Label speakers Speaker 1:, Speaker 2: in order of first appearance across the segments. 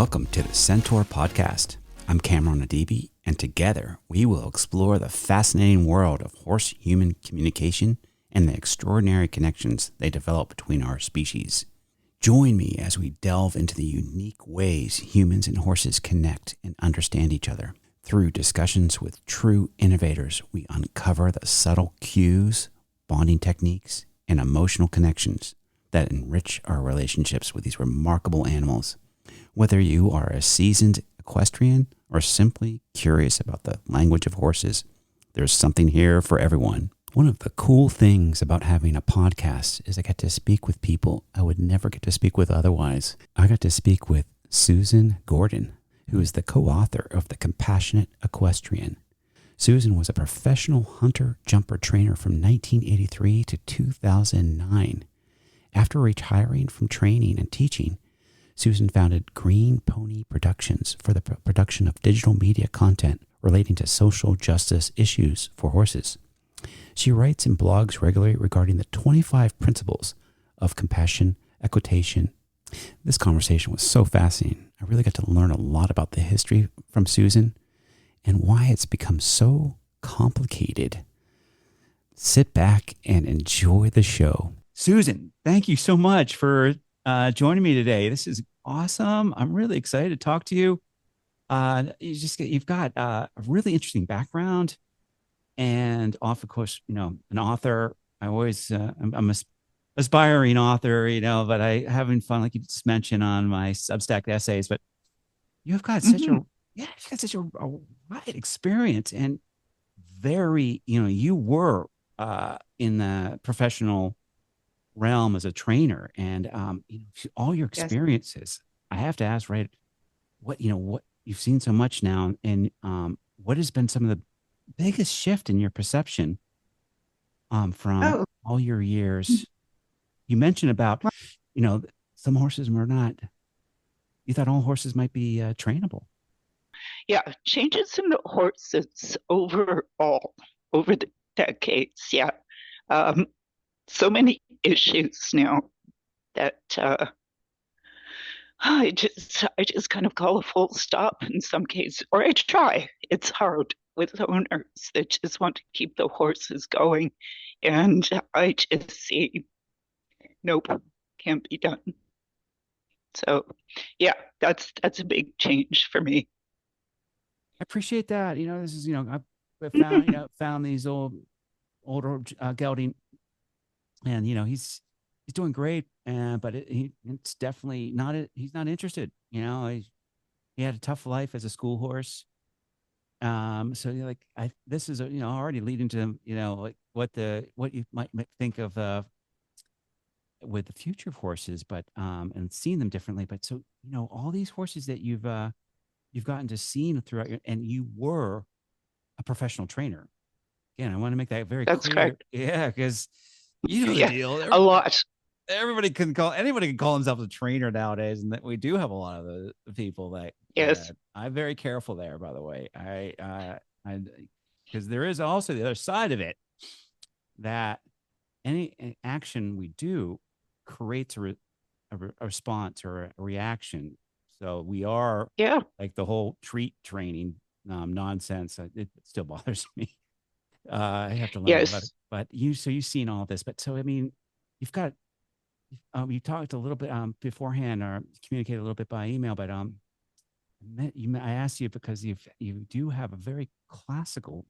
Speaker 1: Welcome to the Centaur Podcast. I'm Cameron Adibi, and together we will explore the fascinating world of horse-human communication and the extraordinary connections they develop between our species. Join me as we delve into the unique ways humans and horses connect and understand each other. Through discussions with true innovators, we uncover the subtle cues, bonding techniques, and emotional connections that enrich our relationships with these remarkable animals. Whether you are a seasoned equestrian or simply curious about the language of horses, there's something here for everyone. One of the cool things about having a podcast is I get to speak with people I would never get to speak with otherwise. I got to speak with Susan Gordon, who is the co-author of the Compassionate Equestrian. Susan was a professional hunter-jumper trainer from 1983 to 2009. After retiring from training and teaching, Susan founded Green Pony Productions for the production of digital media content relating to social justice issues for horses. She writes and blogs regularly regarding the 25 principles of compassion, equitation. This conversation was so fascinating. I really got to learn a lot about the history from Susan and why it's become so complicated. Sit back and enjoy the show. Susan, thank you so much for joining me today. This is awesome. I'm really excited to talk to you. You've got a really interesting background, and of course, an author. I'm a aspiring author, but I having fun, like you just mentioned on my Substack essays. But you've got such a wide experience, and very, you were in the professional realm as a trainer, and all your experiences. Yes. I have to ask, right? What you've seen so much now, and what has been some of the biggest shift in your perception from all your years? You mentioned about some horses were not. You thought all horses might be trainable.
Speaker 2: Yeah, changes in the horses overall over the decades. Yeah. So many issues now that I just kind of call a full stop in some cases, or I try. It's hard with owners that just want to keep the horses going, and I just see, nope, can't be done. So, yeah, that's a big change for me.
Speaker 1: I appreciate that. This is I've found these older gelding. And he's doing great, but it's definitely not. He's not interested. He had a tough life as a school horse. So this is already leading to like what you might think of with the future of horses, but and seeing them differently. But so all these horses that you've gotten to see throughout and you were a professional trainer. Again, I want to make that very
Speaker 2: That's
Speaker 1: clear.
Speaker 2: Correct.
Speaker 1: Yeah, because you know the deal.
Speaker 2: A lot.
Speaker 1: Anybody can call himself a trainer nowadays, and that we do have a lot of the people that.
Speaker 2: Yes.
Speaker 1: I'm very careful there, by the way. Because there is also the other side of it, that any action we do creates a response or a reaction. So we are like the whole treat training nonsense. It still bothers me. I have to learn about it. But you've seen all this. But so, I mean, you've got, you talked a little bit beforehand or communicated a little bit by email, but I asked you because you do have a very classical,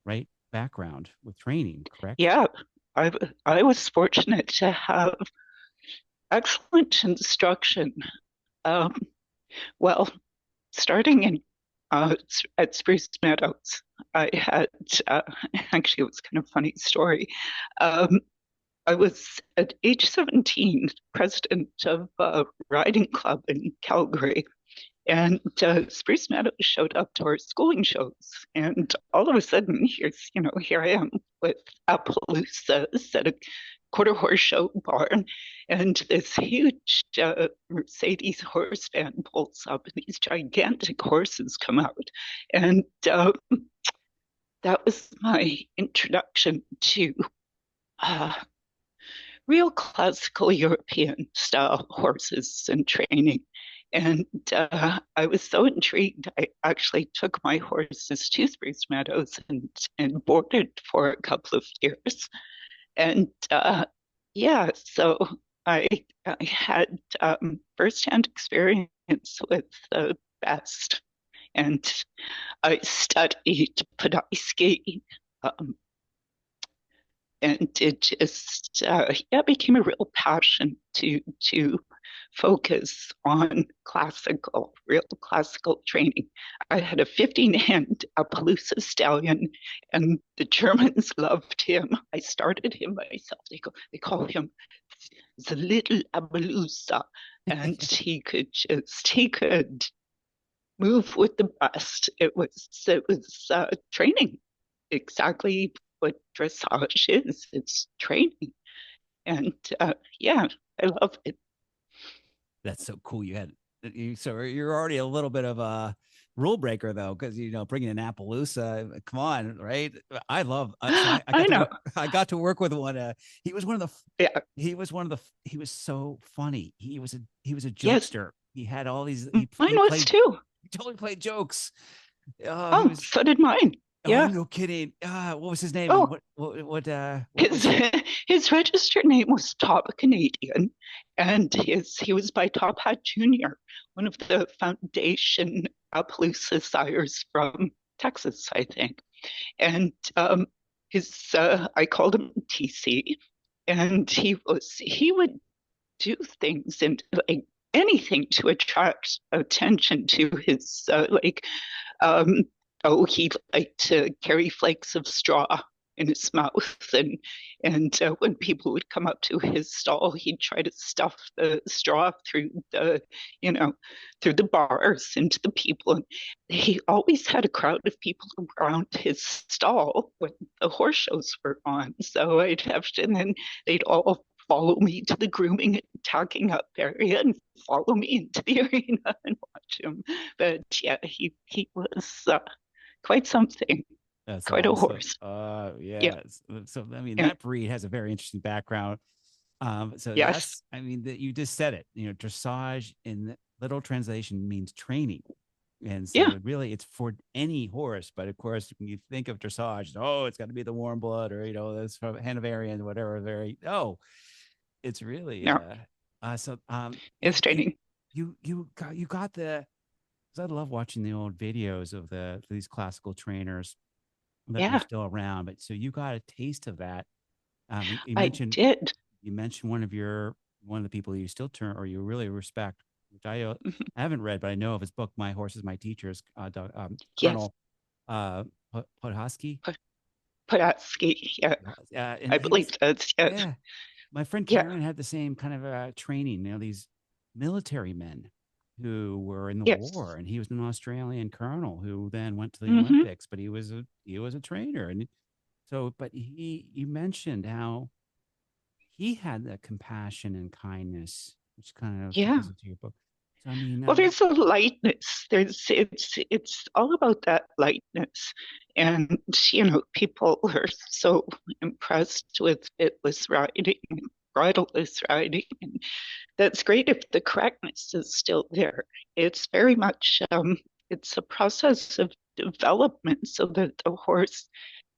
Speaker 1: right, background with training, correct?
Speaker 2: Yeah, I was fortunate to have excellent instruction. Well, starting in at Spruce Meadows, I had actually it was kind of a funny story. I was at age 17 president of a riding club in Calgary, and Spruce Meadows showed up to our schooling shows, and all of a sudden, here I am with Appaloosa at a quarter horse show barn, and this huge Mercedes horse van pulls up, and these gigantic horses come out, and that was my introduction to real classical European style horses and training. And I was so intrigued. I actually took my horses to Spruce Meadows and boarded for a couple of years. And yeah, so I, I had firsthand experience with the best. And I studied Podolsky, um, and it just yeah became a real passion to focus on real classical training. I had a 15-hand Appaloosa stallion, and the Germans loved him. I started him myself. They call him the little Appaloosa, and he could move with the best. It was training, exactly what dressage is. It's training, and yeah, I love it.
Speaker 1: That's so cool. So you're already a little bit of a rule breaker though, because bringing in Appaloosa, come on, right? I love. I
Speaker 2: I
Speaker 1: got to
Speaker 2: know.
Speaker 1: work. I got to work with one. He was one of the.
Speaker 2: Yeah.
Speaker 1: He was one of the. He was so funny. He was a
Speaker 2: Yes.
Speaker 1: jokester. He had all these.
Speaker 2: Mine
Speaker 1: He
Speaker 2: was
Speaker 1: played.
Speaker 2: too.
Speaker 1: He totally played jokes. Oh, he
Speaker 2: Oh,
Speaker 1: was.
Speaker 2: so did mine.
Speaker 1: Oh,
Speaker 2: Yeah.
Speaker 1: no kidding. What was his name? And
Speaker 2: Oh,
Speaker 1: what
Speaker 2: his
Speaker 1: was
Speaker 2: his registered name was Top Canadian, and his he was by Top Hat Jr., one of the foundation Appaloosa sires from Texas, I think. And his I called him TC, and he would do things and like anything to attract attention to his um oh, he liked to carry flakes of straw in his mouth, and when people would come up to his stall, he'd try to stuff the straw through the you know through the bars into the people. And he always had a crowd of people around his stall when the horse shows were on, so I'd have to, and then they'd all follow me to the grooming and tacking up area and follow me into the arena and watch him. But yeah, he was quite something,
Speaker 1: That's
Speaker 2: quite a
Speaker 1: awesome.
Speaker 2: horse. Yeah.
Speaker 1: Yeah. So I mean,
Speaker 2: Yeah.
Speaker 1: that breed has a very interesting background. So
Speaker 2: Yes.
Speaker 1: that's, I mean, that you just said it. Dressage in the literal translation means training, and so
Speaker 2: Yeah.
Speaker 1: really it's for any horse. But of course, when you think of dressage, oh, it's got to be the warm blood, or that's from Hanoverian, whatever. It's really
Speaker 2: No,
Speaker 1: yeah.
Speaker 2: it's training.
Speaker 1: You got the. 'Cause I love watching the old videos of these classical trainers that are
Speaker 2: Yeah,
Speaker 1: still around. But so you got a taste of that. You
Speaker 2: I
Speaker 1: mentioned
Speaker 2: did.
Speaker 1: one of the people you still turn or you really respect, which I haven't read, but I know of his book, My Horses, My Teachers,
Speaker 2: Yes.
Speaker 1: Colonel Podhosky.
Speaker 2: Put out ski. Yeah,
Speaker 1: And
Speaker 2: I
Speaker 1: he was,
Speaker 2: believe that's yes.
Speaker 1: yeah, my friend
Speaker 2: Yeah.
Speaker 1: Karen had the same kind of training, these military men who were in the
Speaker 2: Yes.
Speaker 1: war, and he was an Australian colonel who then went to the
Speaker 2: Mm-hmm.
Speaker 1: Olympics, but he was a trainer. And so, but you mentioned how he had the compassion and kindness, which kind of
Speaker 2: Yeah.
Speaker 1: ties into your book. So, I mean,
Speaker 2: Well, there's a lightness. It's all about that lightness, and people are so impressed with bitless riding, bridleless riding, and that's great if the correctness is still there. It's very much it's a process of development so that the horse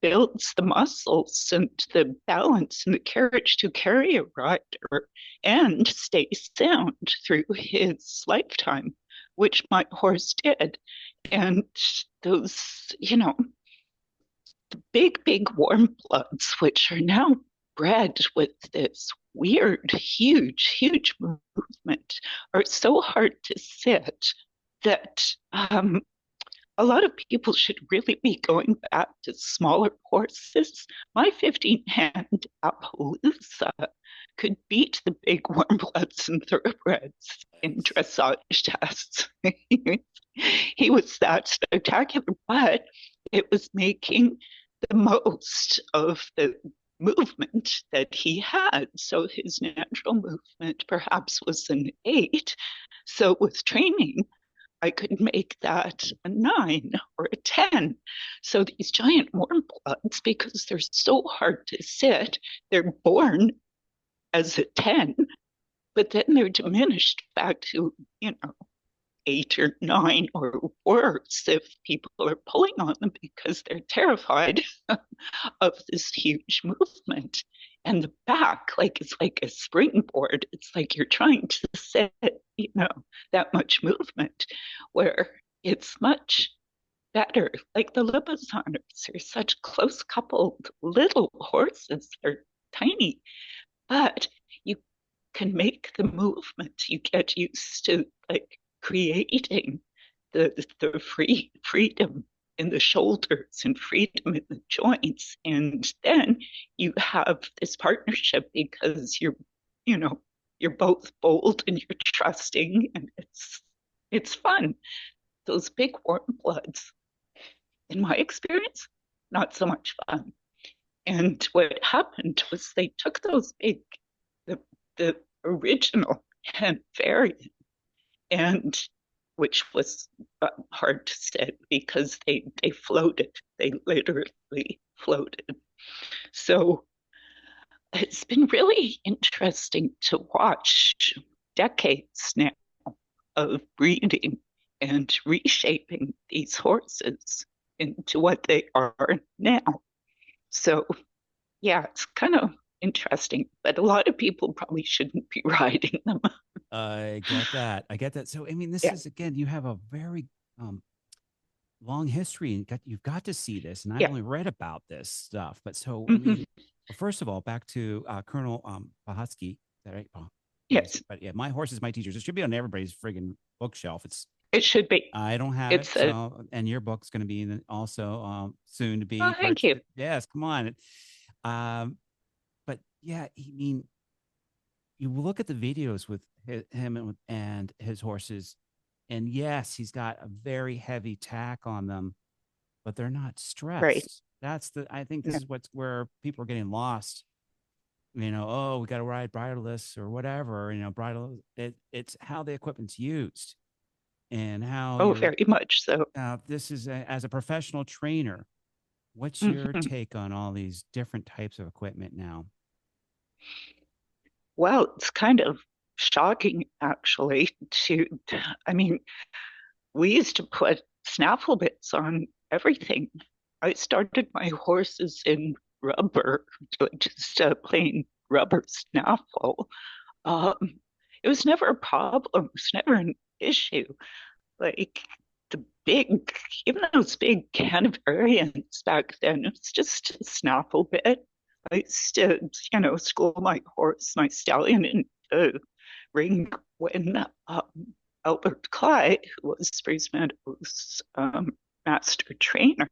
Speaker 2: builds the muscles and the balance and the courage to carry a rider and stay sound through his lifetime, which my horse did. And those, the big warm bloods, which are now bred with this weird, huge movement, are so hard to sit that a lot of people should really be going back to smaller horses. My 15-hand Appaloosa could beat the big warm bloods and thoroughbreds in dressage tests. He was that spectacular, but it was making the most of the movement that he had. So his natural movement perhaps was an 8. So with training, I could make that a 9 or a 10. So these giant warm bloods, because they're so hard to sit, they're born as a 10, but then they're diminished back to, 8 or 9 or worse if people are pulling on them because they're terrified of this huge movement. And the back, like, it's like a springboard. It's like you're trying to set, that much movement where it's much better. Like the Libizoners are such close coupled little horses. They're tiny, but you can make the movement. You get used to like creating the freedom in the shoulders and freedom in the joints, and then you have this partnership because you know you're both bold and you're trusting, and it's fun. Those big warm bloods, in my experience, not so much fun. And what happened was they took those big, the, the original and variant, and which was hard to say because they floated, they literally floated. So it's been really interesting to watch decades now of breeding and reshaping these horses into what they are now. So yeah, it's kind of interesting, but a lot of people probably shouldn't be riding them.
Speaker 1: I get that. I get that. So, I mean, this
Speaker 2: Yeah.
Speaker 1: is again, you have a very um, long history, and you've got to see this. And I've
Speaker 2: Yeah.
Speaker 1: only read about this stuff, but so I
Speaker 2: Mm-hmm.
Speaker 1: mean, first of all, back to Colonel Pahatsky. Is that right?
Speaker 2: Yes,
Speaker 1: But yeah, my horse is my teachers. It should be on everybody's friggin' bookshelf. It's
Speaker 2: it should be.
Speaker 1: I don't have it,
Speaker 2: It's a,
Speaker 1: so and your book's going to be also soon to
Speaker 2: oh,
Speaker 1: be
Speaker 2: thank
Speaker 1: purchased.
Speaker 2: you.
Speaker 1: Yes, come on. Um, but yeah, I mean, you look at the videos with him and his horses, and yes, he's got a very heavy tack on them, but they're not
Speaker 2: Right.
Speaker 1: stressed. I think this
Speaker 2: No.
Speaker 1: is what's where people are getting lost. Oh, we got to ride bridleless or whatever. It's how the equipment's used and how
Speaker 2: Oh,
Speaker 1: you're.
Speaker 2: very much so.
Speaker 1: This is as a professional trainer. What's your
Speaker 2: Mm-hmm.
Speaker 1: take on all these different types of equipment now?
Speaker 2: Well, it's kind of shocking actually I mean, we used to put snaffle bits on everything. I started my horses in rubber, just a plain rubber snaffle. Um, it was never a problem. It was never an issue. Like the big, even those big Canavarians back then, it was just a snaffle bit. I used to, school my horse, my stallion, in the ring when Albert Clyde, who was Spruce Meadows' master trainer,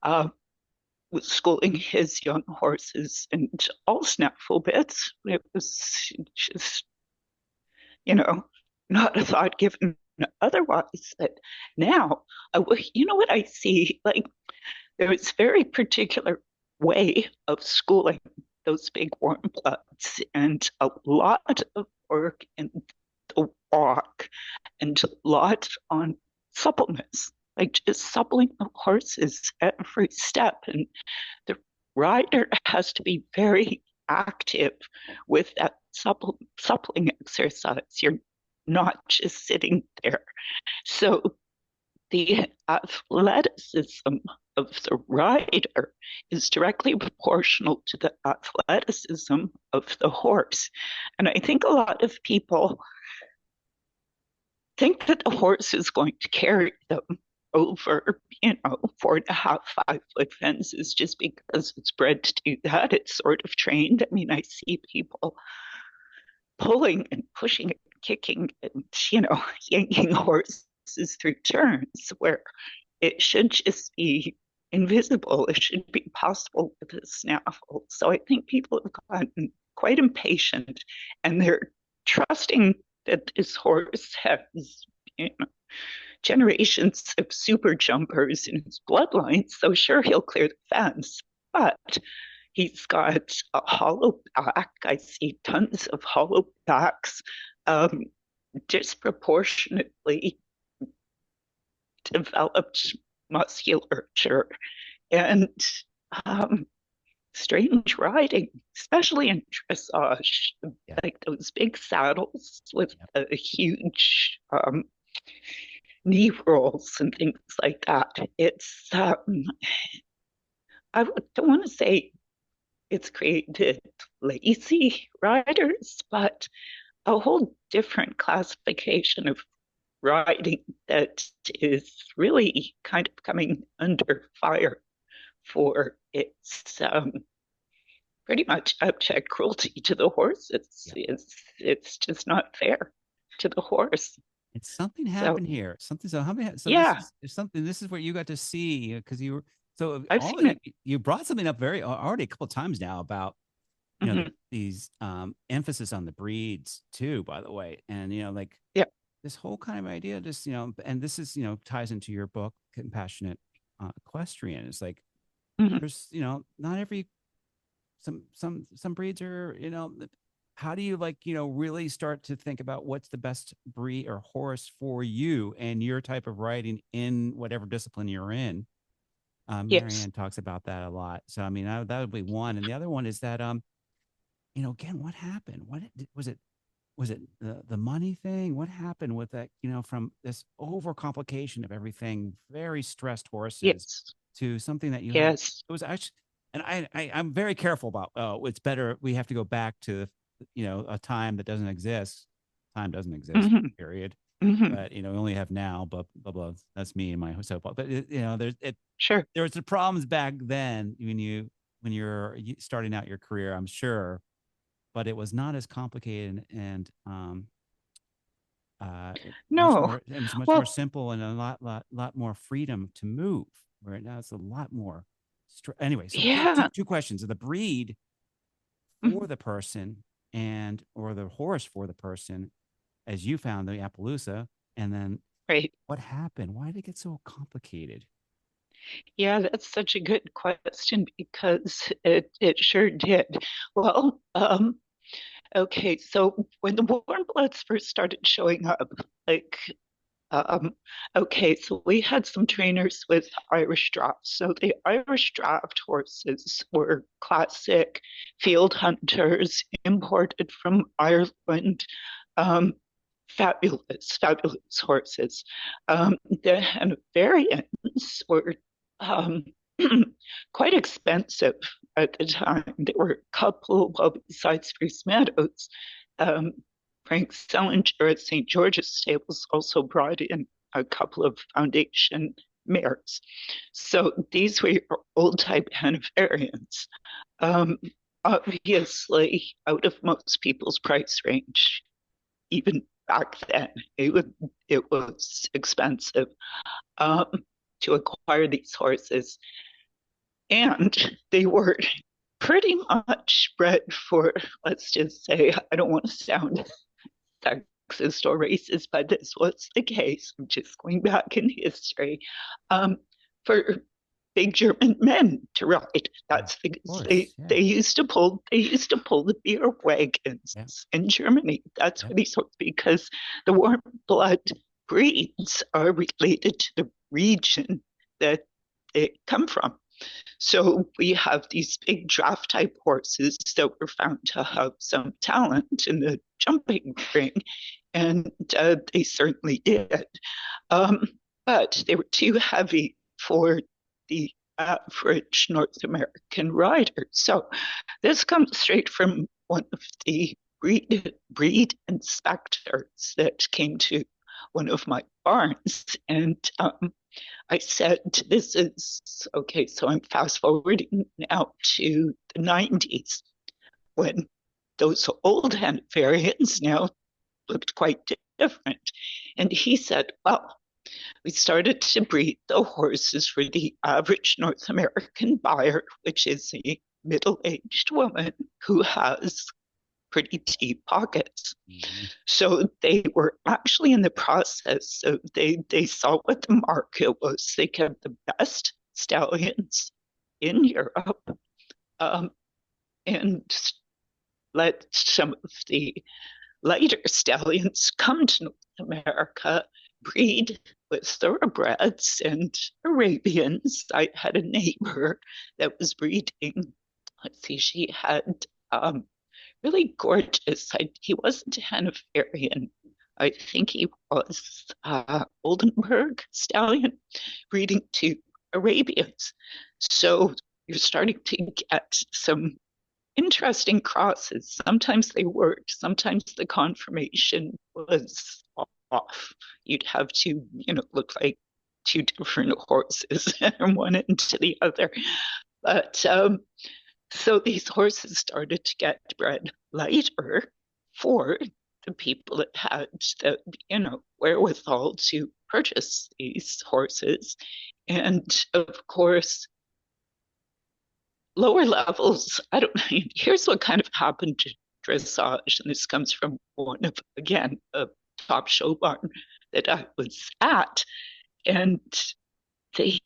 Speaker 2: uh, was schooling his young horses and all snaffle bits. It was just, you know, not a thought given otherwise. But now, you know what I see? Like, there's very particular way of schooling those big warm bloods and a lot of work in the walk and a lot on suppleness, like just suppling the horses at every step. And the rider has to be very active with that suppling exercise. You're not just sitting there. So the athleticism of the rider is directly proportional to the athleticism of the horse. And I think a lot of people think that the horse is going to carry them over, 4.5, 5 foot fences just because it's bred to do that. It's sort of trained. I mean, I see people pulling and pushing and kicking and, yanking horses through turns where it should just be invisible. It should be possible with a snaffle. So I think people have gotten quite impatient and they're trusting that this horse has, you know, generations of super jumpers in his bloodline. So sure, he'll clear the fence, but he's got a hollow back. I see tons of hollow backs, um, disproportionately developed musculature, and um, strange riding, especially in dressage,
Speaker 1: Yeah.
Speaker 2: like those big saddles with
Speaker 1: Yep.
Speaker 2: a huge knee rolls and things like that. It's don't want to say it's created lazy riders, but a whole different classification of riding that is really kind of coming under fire for its pretty much abject cruelty to the horse.
Speaker 1: Yeah.
Speaker 2: It's just not fair to the horse.
Speaker 1: It's something
Speaker 2: So
Speaker 1: happened here. Something so how many so this
Speaker 2: yeah,
Speaker 1: is something this is where you got to see because you were so
Speaker 2: I've
Speaker 1: all
Speaker 2: seen it.
Speaker 1: you brought something up very already a couple of times now about
Speaker 2: Hmm.
Speaker 1: these emphasis on the breeds too, by the way. And like
Speaker 2: Yeah.
Speaker 1: this whole kind of idea, just and this is ties into your book, Compassionate Equestrian. It's like
Speaker 2: Hmm.
Speaker 1: there's not every some breeds are how do you like really start to think about what's the best breed or horse for you and your type of riding in whatever discipline you're in.
Speaker 2: Yes.
Speaker 1: Marianne talks about that a lot. So I mean that would be one, and the other one is that again, what happened? What was it? Was it the money thing? What happened with that? From this overcomplication of everything, very stressed horses,
Speaker 2: Yes.
Speaker 1: to something that you had.
Speaker 2: Yes.
Speaker 1: It was actually, and I'm very careful about. Oh, it's better. We have to go back to, a time that doesn't exist. Time doesn't exist.
Speaker 2: Hmm.
Speaker 1: Period.
Speaker 2: Hmm.
Speaker 1: But we only have now. Blah blah blah. That's me and my soapbox. But
Speaker 2: Sure.
Speaker 1: there was the problems back then when you're starting out your career. I'm sure, but it was not as complicated and much
Speaker 2: No.
Speaker 1: more. It was much more
Speaker 2: Well,
Speaker 1: simple and a lot more freedom to move. Where now it's a lot more. Anyway, so
Speaker 2: yeah.
Speaker 1: two questions: the breed for
Speaker 2: Mhm.
Speaker 1: the person and or the horse for the person, as you found the Appaloosa, and then
Speaker 2: Right.
Speaker 1: what happened? Why did it get so complicated?
Speaker 2: Yeah, that's such a good question because it sure did. Well, okay, so when the warm bloods first started showing up, like Um, okay, so we had some trainers with Irish drafts. So the Irish draft horses were classic field hunters imported from Ireland. Um, Fabulous, fabulous horses. The variants were um, quite expensive at the time. There were a couple, well, besides Spruce Meadows, um, Frank Selinger at St. George's Stables also brought in a couple of foundation mares. So these were old type Hanoverians. Um, Obviously, out of most people's price range, even back then, it was expensive um, to acquire these horses, and they were pretty much bred for, let's just say, I don't want to sound sexist or racist, but this was the case. I'm just going back in history um, for big German men to ride.
Speaker 1: Yeah,
Speaker 2: That's
Speaker 1: of
Speaker 2: because
Speaker 1: course. Yeah,
Speaker 2: they used to pull the beer wagons
Speaker 1: yeah,
Speaker 2: in Germany. That's
Speaker 1: yeah.
Speaker 2: what these sorts because the warm blood breeds are related to the region that they come from. So we have these big draft type horses that were found to have some talent in the jumping ring, and they certainly did. Um, but they were too heavy for the average North American rider. So this comes straight from one of the breed inspectors that came to one of my barns, and I said, this is okay. So I'm fast forwarding now to the 90s when those old variants now looked quite different. And he said, well, we started to breed the horses for the average North American buyer, which is a middle aged woman who has pretty deep pockets.
Speaker 1: Mm-hmm.
Speaker 2: So they were actually in the process of they saw what the market was. They kept the best stallions in Europe um, and let some of the lighter stallions come to North America, breed with thoroughbreds and Arabians. I had a neighbor that was breeding. Let's see, she had really gorgeous. He wasn't a Hanoverian. I think he was Oldenburg stallion breeding to Arabians. So you're starting to get some interesting crosses. Sometimes they worked, sometimes the conformation was off. You'd have to, look like two different horses from one end to the other. But so these horses started to get bred lighter for the people that had the, wherewithal to purchase these horses. And of course, lower levels, I don't know. Here's what kind of happened to dressage. And this comes from one of, again, a top show barn that I was at. And they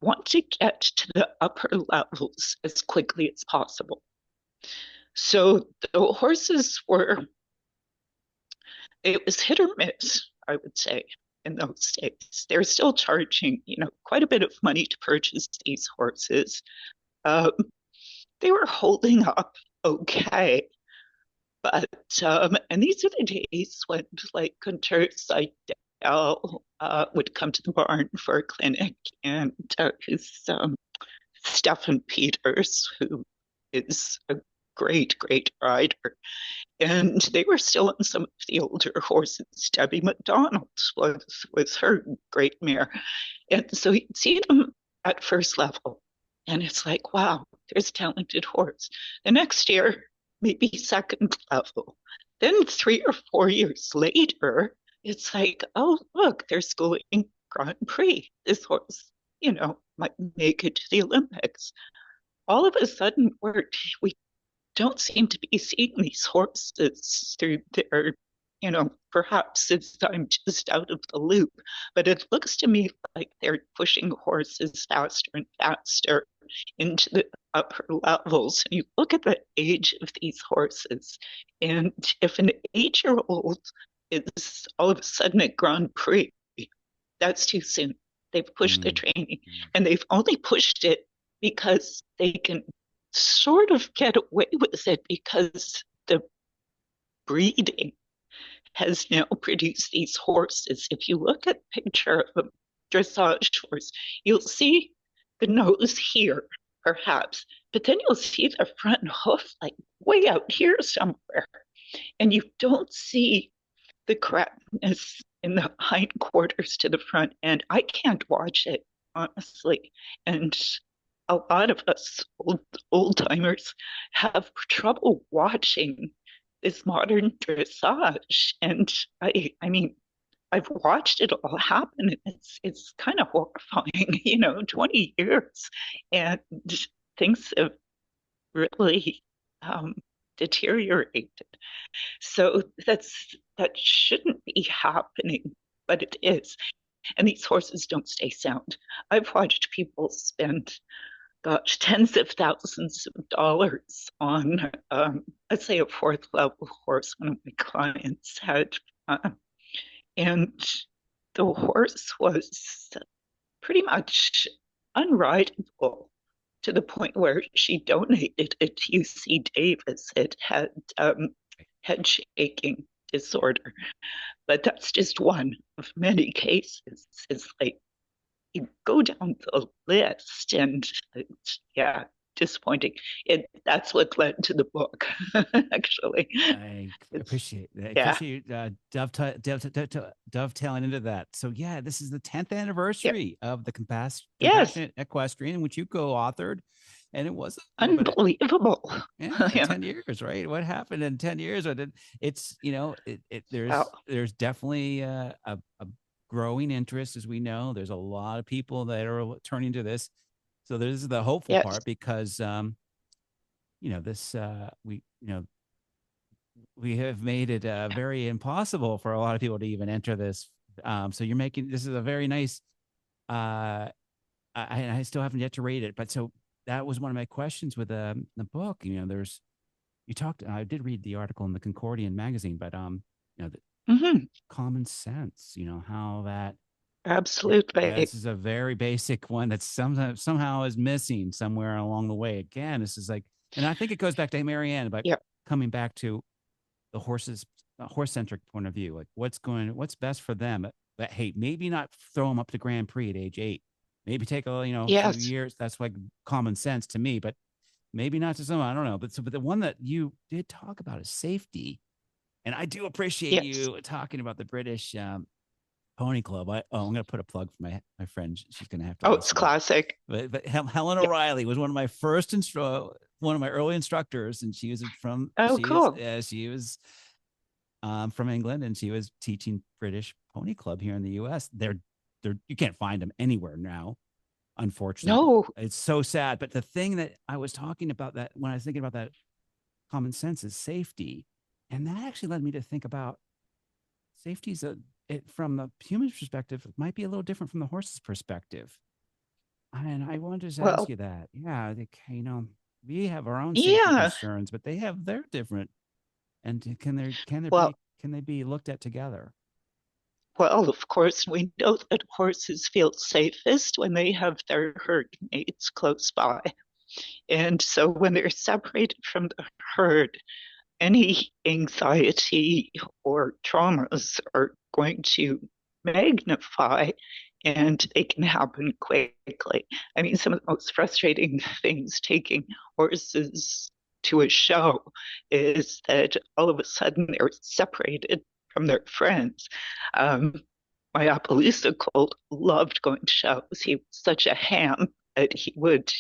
Speaker 2: want to get to the upper levels as quickly as possible. So the horses were, it was hit or miss, I would say, in those days. They're still charging, quite a bit of money to purchase these horses. Um, they were holding up okay. But, and these are the days when, like, Gunter Seidel would come to the barn for a clinic, and his Stefan Peters, who is a great, great rider. And they were still on some of the older horses. Debbie McDonald was her great mare. And so you'd see them at first level. And it's like, wow, there's a talented horse. The next year, maybe second level. Then 3 or 4 years later, it's like, oh, look, they're schooling Grand Prix. This horse, might make it to the Olympics. All of a sudden, we don't seem to be seeing these horses through their, perhaps it's I'm just out of the loop, but it looks to me like they're pushing horses faster and faster into the upper levels. And you look at the age of these horses, and if an 8-year-old is all of a sudden at Grand Prix, that's too soon. They've pushed the training, and they've only pushed it because they can sort of get away with it because the breeding has now produced these horses. If you look at a picture of a dressage horse, you'll see the nose here, perhaps, but then you'll see the front hoof like way out here somewhere. And you don't see the correctness in the hindquarters to the front end. I can't watch it, honestly. And a lot of us old timers have trouble watching this modern dressage. And I mean, I've watched it all happen. It's kind of horrifying, 20 years, and things have really deteriorated. So that shouldn't be happening, but it is. And these horses don't stay sound. I've watched people spend, gosh, tens of thousands of dollars on, let's say, a fourth level horse. One of my clients had, and the horse was pretty much unrideable to the point where she donated it to UC Davis. It had head shaking disorder, but that's just one of many cases. It's like you go down the list, and yeah, disappointing. That's what led to the book, actually.
Speaker 1: I appreciate that. I appreciate dovetailing into that. So yeah, this is the 10th anniversary of the Compassionate Equestrian, which you co-authored, and it was
Speaker 2: unbelievable.
Speaker 1: 10 years, right? What happened in 10 years? It's there's definitely a growing interest, as we know. There's a lot of people that are turning to this. So this is the hopeful part, because we have made it very impossible for a lot of people to even enter this. So you're making this is a very nice. I still haven't yet to read it, but so that was one of my questions with the book. I did read the article in the Concordian magazine, but common sense. How that.
Speaker 2: Absolutely.
Speaker 1: This is a very basic one that somehow is missing somewhere along the way. Again, this is like, and I think it goes back to Marianne about coming back to the horses a horse-centric point of view, like what's best for them. But hey, maybe not throw them up to Grand Prix at age 8. Maybe take a few
Speaker 2: Yes.
Speaker 1: years. That's like common sense to me, but maybe not to some. I don't know. But the one that you did talk about is safety, and I do appreciate
Speaker 2: Yes.
Speaker 1: you talking about the British Pony Club. I'm going to put a plug for my friend. She's going to have to
Speaker 2: Oh, it's
Speaker 1: listen.
Speaker 2: classic.
Speaker 1: But Helen
Speaker 2: Yeah.
Speaker 1: O'Reilly was one of my early instructors, and she was from
Speaker 2: Oh, cool.
Speaker 1: she was from England, and she was teaching British Pony Club here in the U.S. They're you can't find them anywhere now, unfortunately.
Speaker 2: No.
Speaker 1: It's so sad. But the thing that I was talking about, that when I was thinking about that common sense, is safety, and that actually led me to think about safety's from the human perspective, it might be a little different from the horse's perspective. And I wanted to ask
Speaker 2: Well,
Speaker 1: you that. Yeah, we have our own safety
Speaker 2: yeah.
Speaker 1: concerns, but they have their different. And
Speaker 2: Well,
Speaker 1: can they be looked at together?
Speaker 2: well, of course, we know that horses feel safest when they have their herd mates close by. And so when they're separated from the herd, any anxiety or traumas are going to magnify, and they can happen quickly. I mean, some of the most frustrating things taking horses to a show is that all of a sudden they're separated from their friends. Um, my Appaloosa colt loved going to shows. He was such a ham that he would,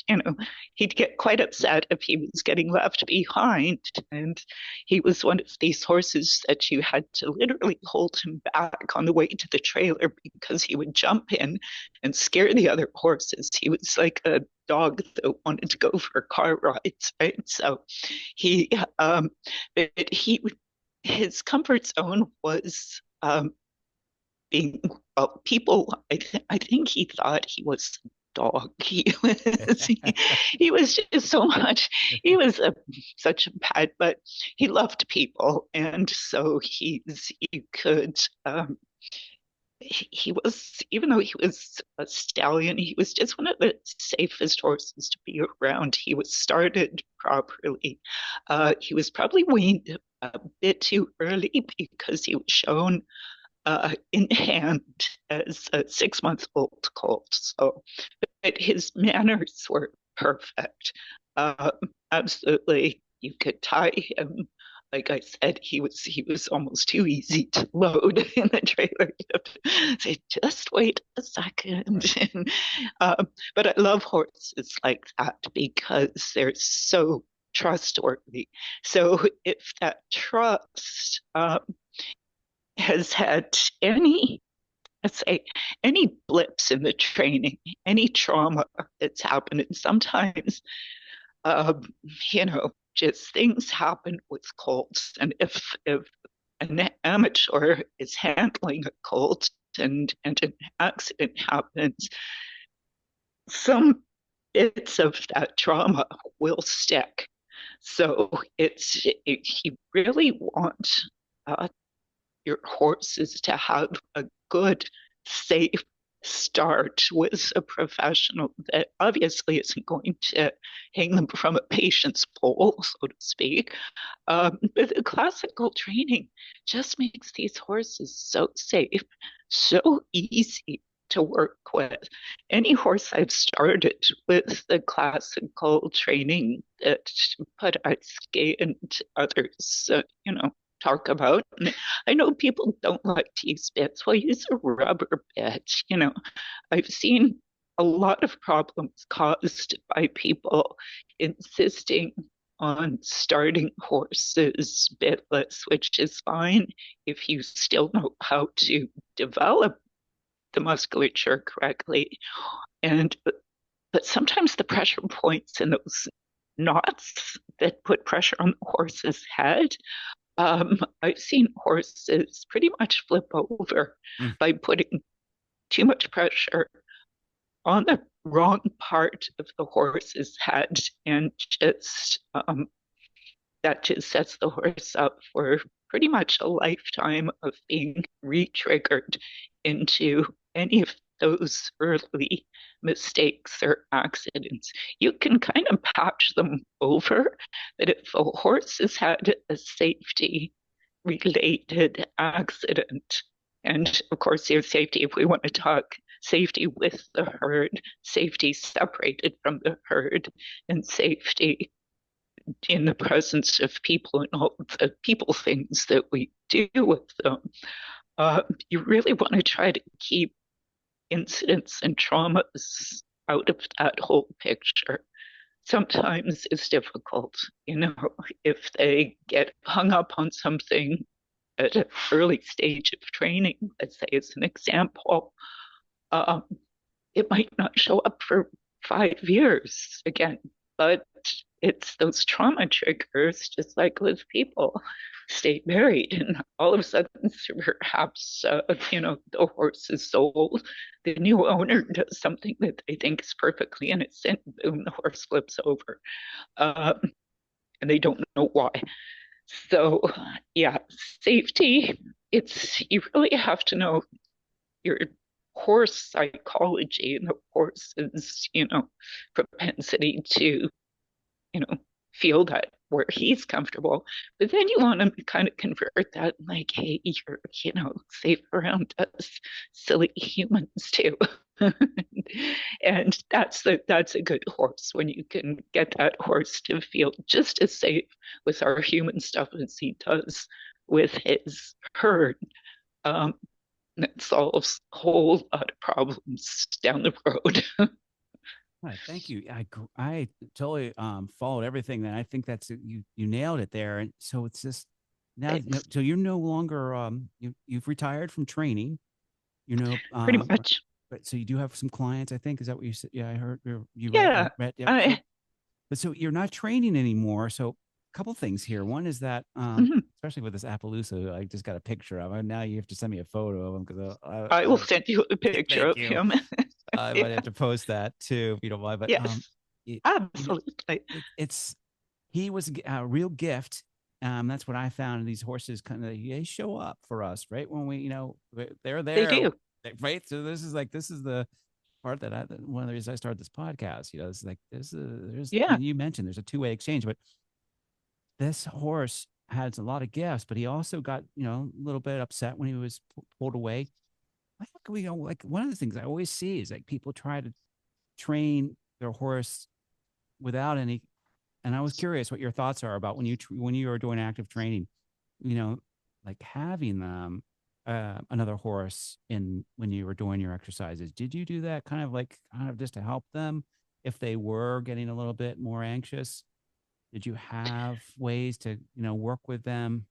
Speaker 2: he'd get quite upset if he was getting left behind. And he was one of these horses that you had to literally hold him back on the way to the trailer because he would jump in and scare the other horses. He was like a dog that wanted to go for car rides, right? So he, but he, his comfort zone was being people. I think he thought he was a dog. He was just so much. He was such a pet, but he loved people, and so you could. He was, even though he was a stallion, he was just one of the safest horses to be around. He was started properly. He was probably weaned a bit too early because he was shown in hand as a 6 month old colt. So, but his manners were perfect. Uh, Absolutely, you could tie him. Like I said, he was almost too easy to load in the trailer. You have to say, just wait a second.
Speaker 1: Right.
Speaker 2: And, but I love horses like that because they're so trustworthy. So if that trust has had any, let's say, any blips in the training, any trauma that's happened, and sometimes, um, just things happen with colts, and if an amateur is handling a colt and an accident happens, some bits of that trauma will stick. So you really want uh, your horses to have a good, safe start with a professional that obviously isn't going to hang them from a patient's pole, so to speak. But the classical training just makes these horses so safe, so easy to work with. Any horse I've started with the classical training that put Put and others, talk about. And I know people don't like to use bits. Well, use a rubber bit. I've seen a lot of problems caused by people insisting on starting horses bitless, which is fine if you still know how to develop the musculature correctly. And but sometimes the pressure points in those knots that put pressure on the horse's head, I've seen horses pretty much flip over
Speaker 1: Mm.
Speaker 2: by putting too much pressure on the wrong part of the horse's head, and just that just sets the horse up for pretty much a lifetime of being re-triggered into any of those early mistakes or accidents. You can kind of patch them over, but if a horse has had a safety related accident. And of course, your safety, if we want to talk safety with the herd, safety separated from the herd, and safety in the presence of people and all the people things that we do with them. You really want to try to keep incidents and traumas out of that whole picture. Sometimes it's difficult, if they get hung up on something at an early stage of training, let's say as an example, um, it might not show up for 5 years again, but it's those trauma triggers, just like with people, stay buried, and all of a sudden, perhaps, the horse is sold. The new owner does something that they think is perfectly innocent. Boom, the horse flips over, um, and they don't know why. So, yeah, safety. It's you really have to know your horse psychology and the horse's, propensity to, you know, feel that where he's comfortable. But then you want to kind of convert that like, hey, you're, safe around us silly humans too. And that's a good horse when you can get that horse to feel just as safe with our human stuff as he does with his herd. Um, that solves a whole lot of problems down the road.
Speaker 1: Right, thank you. I totally followed everything, and I think that's you nailed it there. And so it's just now, so you're no longer you've retired from training,
Speaker 2: Pretty much.
Speaker 1: but so you do have some clients, I think. Is that what you said? Yeah, I heard you
Speaker 2: Yeah.
Speaker 1: read. Yeah. So you're not training anymore. So a couple things here. One is that
Speaker 2: Mhm.
Speaker 1: especially with this Appaloosa, I just got a picture of him. Now you have to send me a photo of him because
Speaker 2: I will send you a picture
Speaker 1: thank
Speaker 2: of
Speaker 1: you.
Speaker 2: him.
Speaker 1: I
Speaker 2: Yeah.
Speaker 1: might have to post that too if you don't mind. But
Speaker 2: Yes,
Speaker 1: it,
Speaker 2: absolutely.
Speaker 1: it's he was a real gift. That's what I found. These horses they show up for us right when we they're
Speaker 2: They
Speaker 1: there,
Speaker 2: do.
Speaker 1: right. So this is the part that one of the reasons I started this podcast. It's like there's
Speaker 2: Yeah.
Speaker 1: and you mentioned there's a two-way exchange, but this horse has a lot of gifts, but he also got a little bit upset when he was pulled away. Like, how can we go? Like one of the things I always see is like people try to train their horse without any. And I was curious what your thoughts are about when you are doing active training, you know, like having another horse in when you were doing your exercises. Did you do that kind of just to help them if they were getting a little bit more anxious? Did you have ways to work with them?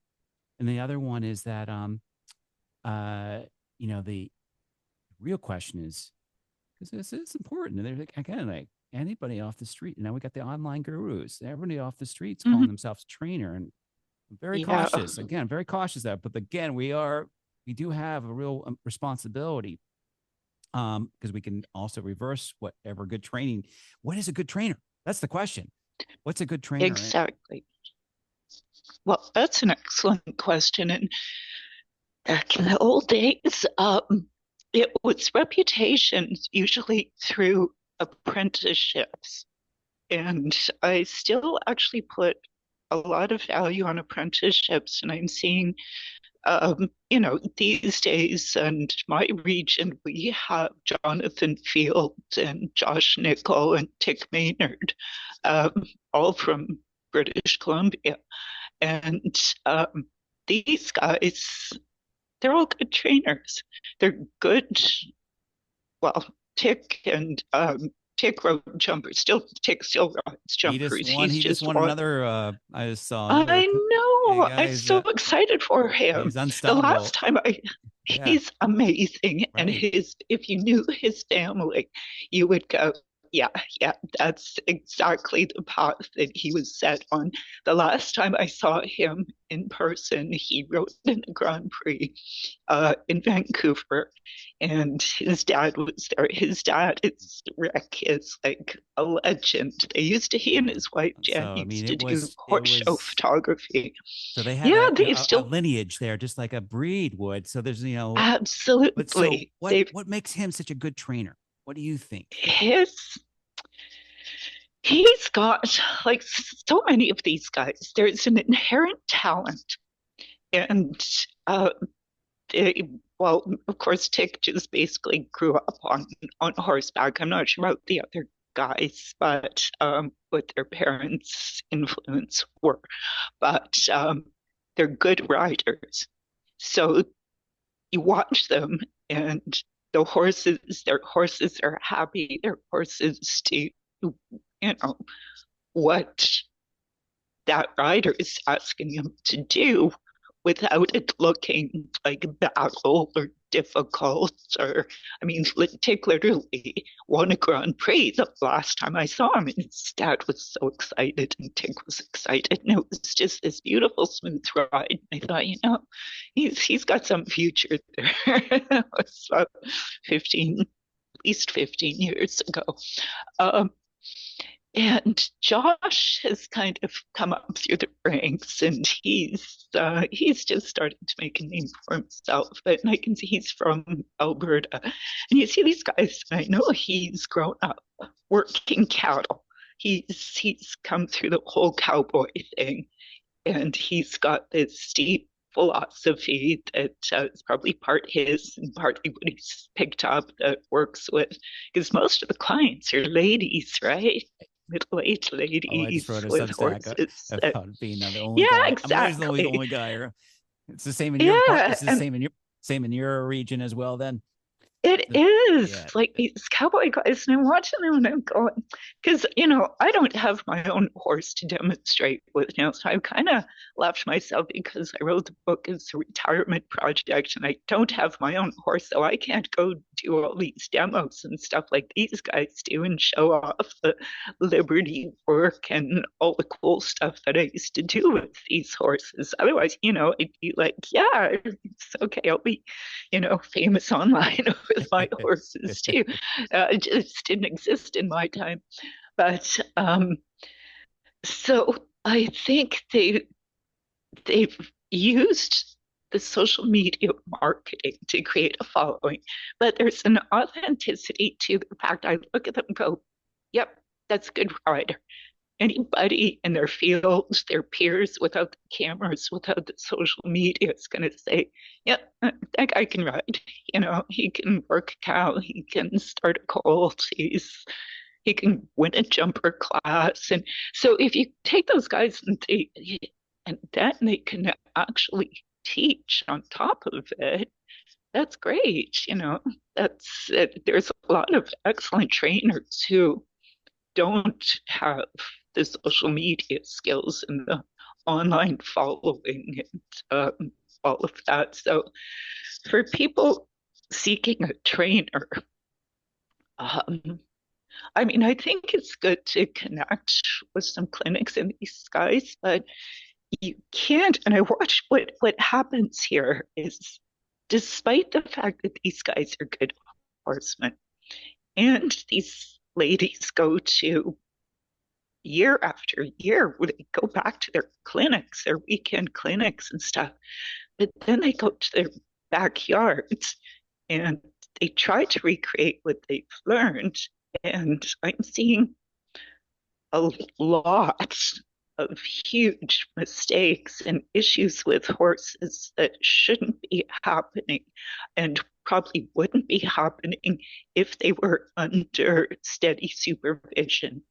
Speaker 1: And the other one is that uh the real question is because this is important. And they're like, again, like anybody off the street. Now we got the online gurus. Everybody off the streets calling
Speaker 2: Mhm.
Speaker 1: themselves trainer, and I'm very
Speaker 2: Yeah.
Speaker 1: cautious. Again, very cautious of that. But again, we do have a real responsibility because we can also reverse whatever good training. What is a good trainer? That's the question. What's a good trainer?
Speaker 2: Exactly. Well, that's an excellent question. And back in the old days, it was reputations usually through apprenticeships. And I still actually put a lot of value on apprenticeships. And I'm seeing, these days and my region, we have Jonathan Field and Josh Nicol and Tick Maynard, um, all from British Columbia. And these guys, they're all good trainers. They're good, well, Tick and Tick rode jumpers. Tick still rides jumpers. He's
Speaker 1: He just
Speaker 2: just
Speaker 1: won
Speaker 2: one.
Speaker 1: another I just saw another
Speaker 2: I know. I'm
Speaker 1: guys
Speaker 2: so excited for him.
Speaker 1: he's
Speaker 2: The last
Speaker 1: unstoppable.
Speaker 2: time
Speaker 1: Yeah,
Speaker 2: he's amazing. And
Speaker 1: right.
Speaker 2: if you knew his family, you would go, yeah, yeah, that's exactly the path that he was set on. The last time I saw him in person, he rode in the Grand Prix in Vancouver, and his dad was there. His dad is Rick is like a legend. He and his wife
Speaker 1: So
Speaker 2: Jen
Speaker 1: I mean
Speaker 2: used to do horse show
Speaker 1: was
Speaker 2: photography.
Speaker 1: so they had
Speaker 2: Yeah,
Speaker 1: a,
Speaker 2: they
Speaker 1: a
Speaker 2: still
Speaker 1: lineage there, just like a breed would. So there's but so
Speaker 2: absolutely they've
Speaker 1: what makes him such a good trainer? What do you think?
Speaker 2: his he's got like so many of these guys. There's an inherent talent And uh, they, well, of course, Tick just basically grew up on horseback. I'm not sure about the other guys, but what their parents' influence were. But they're good riders. So you watch them, and their horses are happy. Their horses do, what that rider is asking him to do without it looking like a battle or difficult. Or, I mean, Tick literally won a Grand Prix the last time I saw him, and his dad was so excited, and Tick was excited, and it was just this beautiful, smooth ride. And I thought, he's got some future there. It was about 15, at least 15 years ago. Um, and Josh has kind of come up through the ranks, and he's just starting to make a name for himself. But I can see he's from Alberta, and you see these guys. And I know he's grown up working cattle. He's come through the whole cowboy thing, and he's got this deep philosophy that is probably part his and partly what he's picked up that works with, because most of the clients are ladies, right? Middle-aged
Speaker 1: Oh, I just
Speaker 2: ladies
Speaker 1: wrote a
Speaker 2: with
Speaker 1: Substack
Speaker 2: horses.
Speaker 1: about being the only
Speaker 2: Yeah,
Speaker 1: guy. I'm always the
Speaker 2: exactly.
Speaker 1: only guy. It's the same in your part.
Speaker 2: Yeah,
Speaker 1: It's the
Speaker 2: and
Speaker 1: same in your region as well. Then,
Speaker 2: it is
Speaker 1: yeah.
Speaker 2: like these cowboy guys, and I'm watching them and I'm going, because, I don't have my own horse to demonstrate with now. So I've kind of left myself because I wrote the book as a retirement project and I don't have my own horse. So I can't go do all these demos and stuff like these guys do and show off the Liberty work and all the cool stuff that I used to do with these horses. Otherwise, I'd be like, yeah, it's okay. I'll be famous online with my horses too. It just didn't exist in my time. But so I think they've used the social media marketing to create a following, but there's an authenticity to the fact I look at them and go, yep, that's a good rider. Anybody in their field, their peers, without the cameras, without the social media, is going to say, "Yeah, that guy can ride. He can work a cow. He can start a colt. He can win a jumper class." And so, if you take those guys and then they can actually teach on top of it, that's great. That's it. There's a lot of excellent trainers who don't have the social media skills and the online following and all of that. So for people seeking a trainer, um, I mean, I think it's good to connect with some clinics in these guys, but you can't. And I watch what happens here is, despite the fact that these guys are good horsemen and these ladies go to year after year where they go back to their clinics, their weekend clinics and stuff. But then they go to their backyards and they try to recreate what they've learned. And I'm seeing a lot of huge mistakes and issues with horses that shouldn't be happening and probably wouldn't be happening if they were under steady supervision.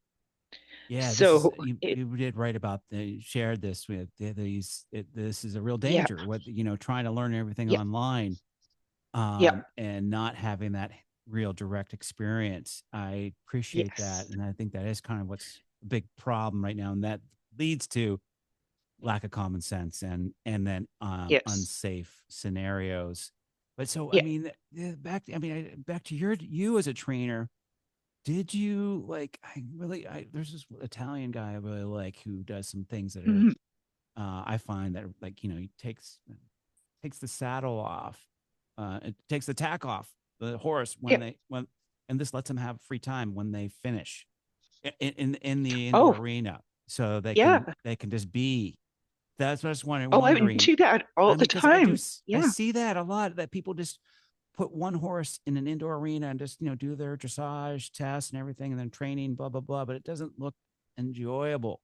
Speaker 1: Yeah, this is
Speaker 2: So
Speaker 1: you did write about shared this with this is a real
Speaker 2: yeah,
Speaker 1: danger. What trying to learn everything
Speaker 2: yeah,
Speaker 1: online,
Speaker 2: yeah,
Speaker 1: and not having that real direct experience. I appreciate that,
Speaker 2: yes,
Speaker 1: and I think that is kind of what's a big problem right now, and that leads to lack of common sense and then
Speaker 2: yes,
Speaker 1: unsafe scenarios. But so I
Speaker 2: yeah.
Speaker 1: mean, back to you as a trainer. Did you like? There's this Italian guy I really like who does some things that are.
Speaker 2: Mhm.
Speaker 1: I find that like he takes the saddle off, it takes the tack off the horse
Speaker 2: Yeah.
Speaker 1: and this lets them have free time when they finish in the indoor
Speaker 2: Oh,
Speaker 1: arena, so
Speaker 2: yeah.
Speaker 1: they can just be. That's what I was
Speaker 2: Oh, I would
Speaker 1: wondering.
Speaker 2: do that all
Speaker 1: I
Speaker 2: the
Speaker 1: mean, because
Speaker 2: time.
Speaker 1: I
Speaker 2: Yeah.
Speaker 1: see that a lot, that people just put one horse in an indoor arena and just do their dressage tests and everything, and then training, blah blah blah. But it doesn't look enjoyable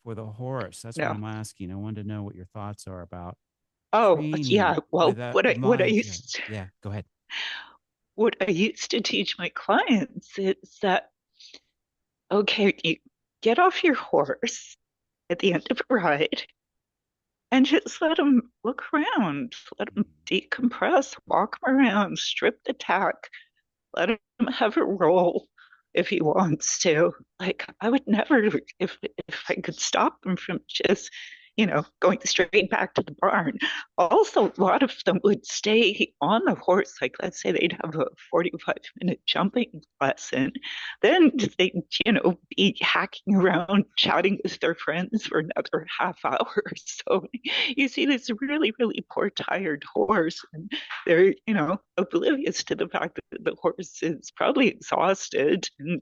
Speaker 1: for the horse. That's why
Speaker 2: Yeah.
Speaker 1: I'm asking. I wanted to know what your thoughts are about
Speaker 2: Oh,
Speaker 1: training
Speaker 2: yeah.
Speaker 1: with
Speaker 2: Well,
Speaker 1: the mind. Yeah, yeah. Go ahead.
Speaker 2: what I used to teach my clients is that, okay, you get off your horse at the end of a ride and just let them look around, let them decompress, walk around, strip the tack, let him have a roll if he wants to. Like, I would never, if I could stop them from just, going straight back to the barn. Also, a lot of them would stay on the horse. Like, let's say they'd have a 45-minute jumping lesson. Then they'd, be hacking around, chatting with their friends for another half hour. So you see this really, really poor, tired horse. And they're, oblivious to the fact that the horse is probably exhausted. And,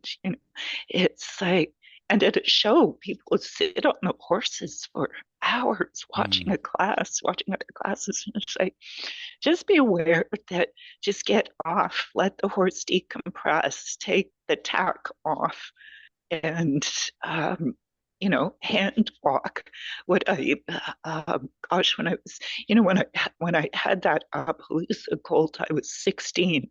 Speaker 2: it's like, and at a show, people would sit on the horses for hours watching
Speaker 1: Mm,
Speaker 2: a class, watching other classes. And it's like, just be aware that just get off, let the horse decompress, take the tack off, and hand walk. What I gosh, when I was, when I had that Palooza colt, I was 16,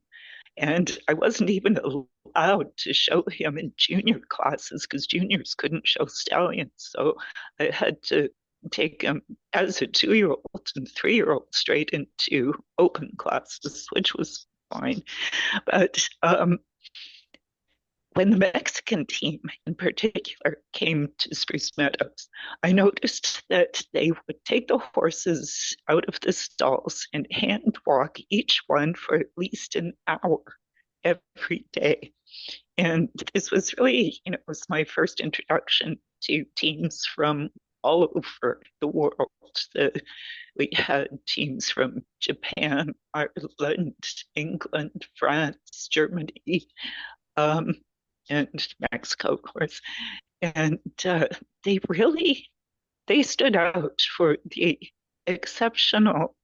Speaker 2: and I wasn't even allowed to show him in junior classes because juniors couldn't show stallions. So I had to take him as a 2-year old and 3-year old straight into open classes, which was fine. But when the Mexican team in particular came to Spruce Meadows, I noticed that they would take the horses out of the stalls and hand walk each one for at least an hour every day. And this was really, it was my first introduction to teams from all over the world. We had teams from Japan, Ireland, England, France, Germany, um, and Mexico, of course. And they really they stood out for the exceptional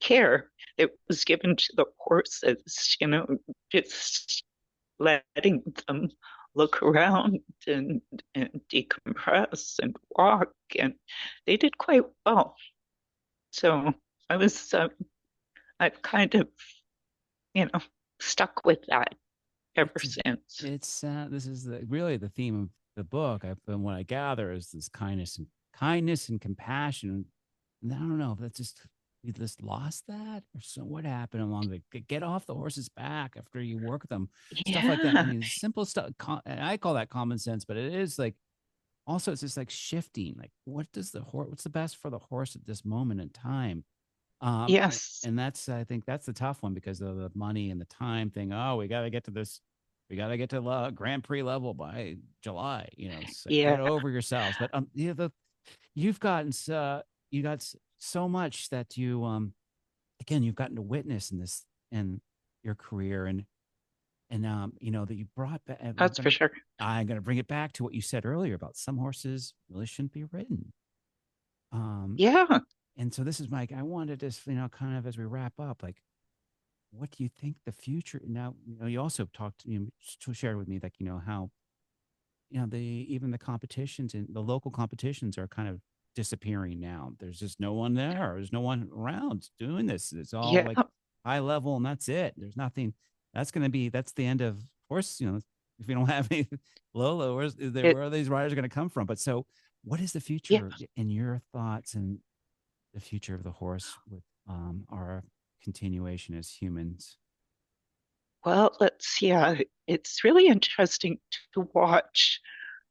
Speaker 2: care that was given to the horses. Just letting them look around and decompress and walk, and they did quite well. So I was, I've kind of, you know, stuck with that ever
Speaker 1: it's
Speaker 2: since.
Speaker 1: this is really the theme of the book. From what I gather is this kindness and compassion. And I don't know if that's just we just lost that or so. What happened along the get off the horse's back after you work them, stuff like that. I
Speaker 2: Yeah.
Speaker 1: mean, simple stuff. And I call that common sense, but it is like also it's just like shifting. Like, what does the horse? What's the best for the horse at this moment in time?
Speaker 2: Yes.
Speaker 1: And that's I think that's the tough one because of the money and the time thing. Oh, we got to get to this. We got to get to Grand Prix level by July. It's like
Speaker 2: Yeah.
Speaker 1: get over yourselves. But you've gotten you got so much that you again you've gotten to witness in this in your career and that you brought back.
Speaker 2: That's for sure.
Speaker 1: I'm gonna bring it back to what you said earlier about some horses really shouldn't be ridden. Um,
Speaker 2: Yeah.
Speaker 1: and so this is Mike. I wanted to kind of as we wrap up, like what do you think the future now? You also talked, shared with me like how the even the competitions and the local competitions are kind of disappearing now. There's just no one there. There's no one around doing this. It's all
Speaker 2: Yeah.
Speaker 1: like high level and that's it. There's nothing that's the end of course, if you don't have any Lolo,
Speaker 2: It,
Speaker 1: where are these riders going to come from? But so what is the
Speaker 2: yeah.
Speaker 1: future in your thoughts and the future of the horse with our continuation as humans?
Speaker 2: Well, yeah, it's really interesting to watch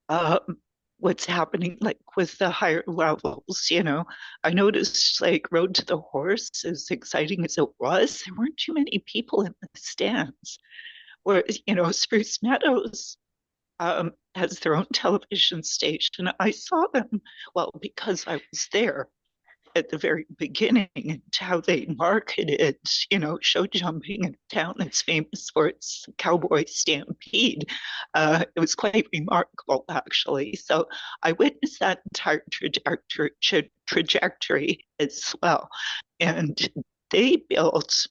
Speaker 2: um, what's happening like with the higher levels. I noticed like Road to the Horse, as exciting as it was, there weren't too many people in the stands. Whereas, Spruce Meadows has their own television station. I saw them, well, because I was there at the very beginning and how they marketed, show jumping in a town that's famous for its cowboy stampede. It was quite remarkable, actually. So I witnessed that entire trajectory as well. And they built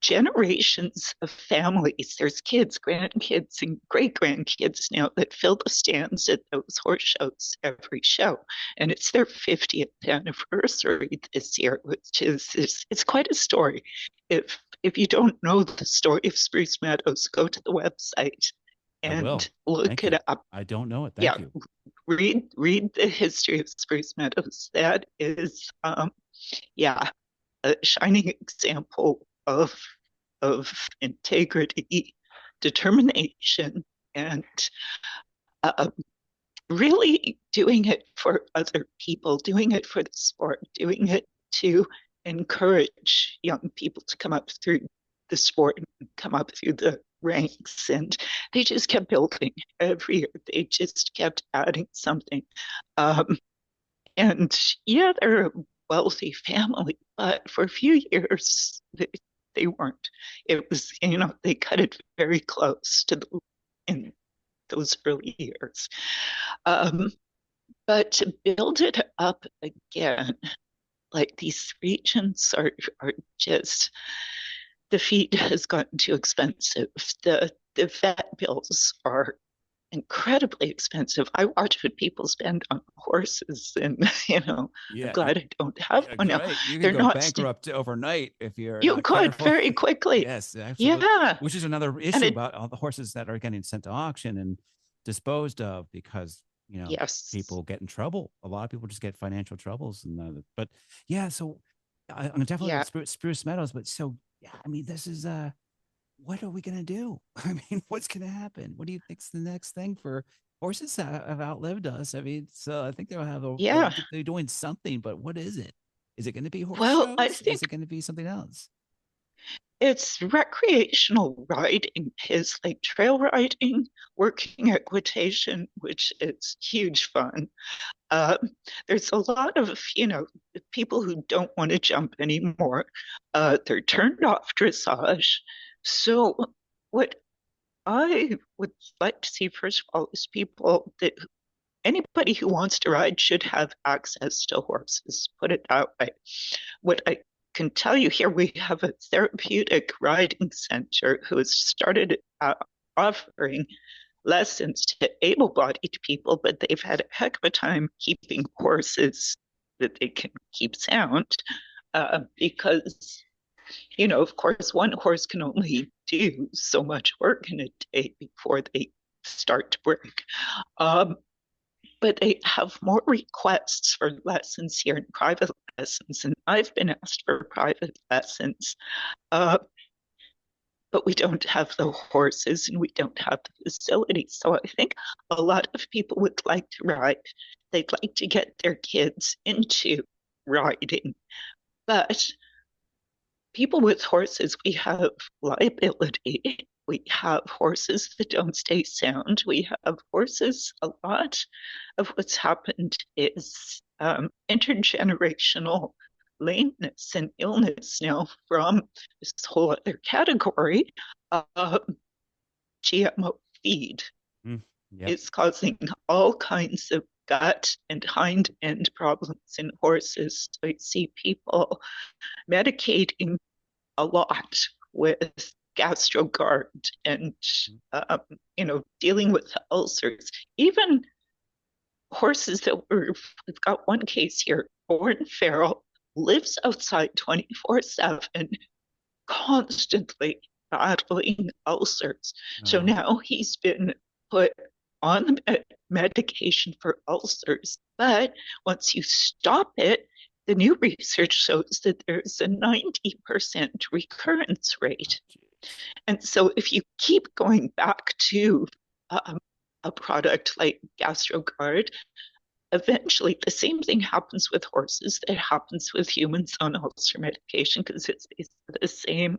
Speaker 2: generations of families. There's kids, grandkids, and great grandkids now that fill the stands at those horse shows every show. And it's their 50th anniversary this year, which it's quite a story. If you don't know the story of Spruce Meadows, go to the website
Speaker 1: I will.
Speaker 2: and look
Speaker 1: Thank
Speaker 2: it
Speaker 1: you.
Speaker 2: up.
Speaker 1: I don't know it. Thank
Speaker 2: Yeah,
Speaker 1: you.
Speaker 2: read the history of Spruce Meadows. That is, yeah, a shining example of integrity, determination, and uh, really doing it for other people, doing it for the sport, doing it to encourage young people to come up through the sport and come up through the ranks. And they just kept building every year. They just kept adding something. Um, and yeah, they're a wealthy family, but for a few years, they weren't. It was, they cut it very close to in those early years. Um, but to build it up again, like these regions are just, the feed has gotten too expensive. The vet bills are incredibly expensive. I watch what people spend on horses, and I'm
Speaker 1: Yeah,
Speaker 2: glad I don't have one now.
Speaker 1: right. You could
Speaker 2: They're
Speaker 1: go
Speaker 2: not.
Speaker 1: bankrupt overnight if you're
Speaker 2: You
Speaker 1: not
Speaker 2: could
Speaker 1: careful.
Speaker 2: very quickly.
Speaker 1: Yes, absolutely.
Speaker 2: Yeah,
Speaker 1: Which is another
Speaker 2: and
Speaker 1: issue about all the horses that are getting sent to auction and disposed of because
Speaker 2: yes,
Speaker 1: people get in trouble. A lot of people just get financial troubles, and but yeah. So I'm definitely
Speaker 2: yeah.
Speaker 1: with Spruce Meadows, but so yeah, I mean, this is what are we gonna do? I mean, what's gonna happen? What do you think's the next thing for horses have outlived us? I mean, so I think they'll have
Speaker 2: Yeah.
Speaker 1: they're doing something, but what is it? Is it going to be horse
Speaker 2: Well, I
Speaker 1: shows?
Speaker 2: think
Speaker 1: Is it going to be something else?
Speaker 2: it's recreational riding, is like trail riding, working equitation, which is huge fun. Uh, there's a lot of, people who don't want to jump anymore. They're turned off dressage. So, what I would like to see, first of all, is people that anybody who wants to ride should have access to horses, put it that way. What I can tell you here, we have a therapeutic riding center who has started offering lessons to able-bodied people, but they've had a heck of a time keeping horses that they can keep sound, because, of course, one horse can only do so much work in a day before they start to break. Um, but they have more requests for lessons here in private lessons, and I've been asked for private lessons. Uh, but we don't have the horses and we don't have the facilities. So I think a lot of people would like to ride. They'd like to get their kids into riding. But people with horses, we have liability. We have horses that don't stay sound. We have horses, a lot of what's happened is intergenerational lameness and illness now from this whole other category of GMO feed.
Speaker 1: Mm, yep.
Speaker 2: Is causing all kinds of gut and hind end problems in horses. So I see people medicating a lot with GastroGuard and dealing with ulcers. Even horses that we've got one case here, born feral, lives outside 24/7, constantly battling ulcers. So
Speaker 1: Oh,
Speaker 2: now he's been put on the medication for ulcers. But once you stop it, the new research shows that there's a 90% recurrence rate.
Speaker 1: geez.
Speaker 2: And so if you keep going back to a product like GastroGuard, eventually the same thing happens with horses that happens with humans on ulcer medication because it's the same.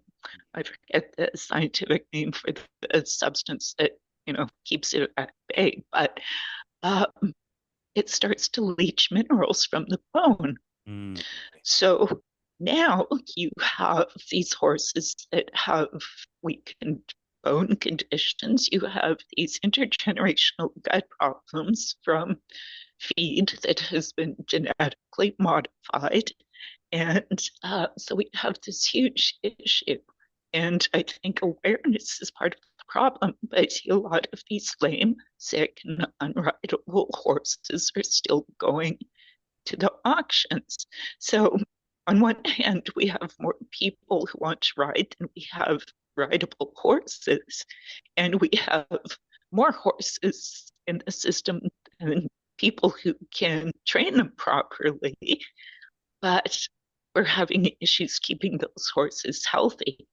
Speaker 2: I forget the scientific name for the substance that keeps it at bay, but it starts to leach minerals from the bone.
Speaker 1: Mm,
Speaker 2: So now you have these horses that have weakened bone conditions. You have these intergenerational gut problems from feed that has been genetically modified. And so we have this huge issue. And I think awareness is part of the problem. But I see a lot of these lame, sick, and unrideable horses are still going to the auctions. So, on one hand, we have more people who want to ride than we have rideable horses, and we have more horses in the system than people who can train them properly. But we're having issues keeping those horses healthy.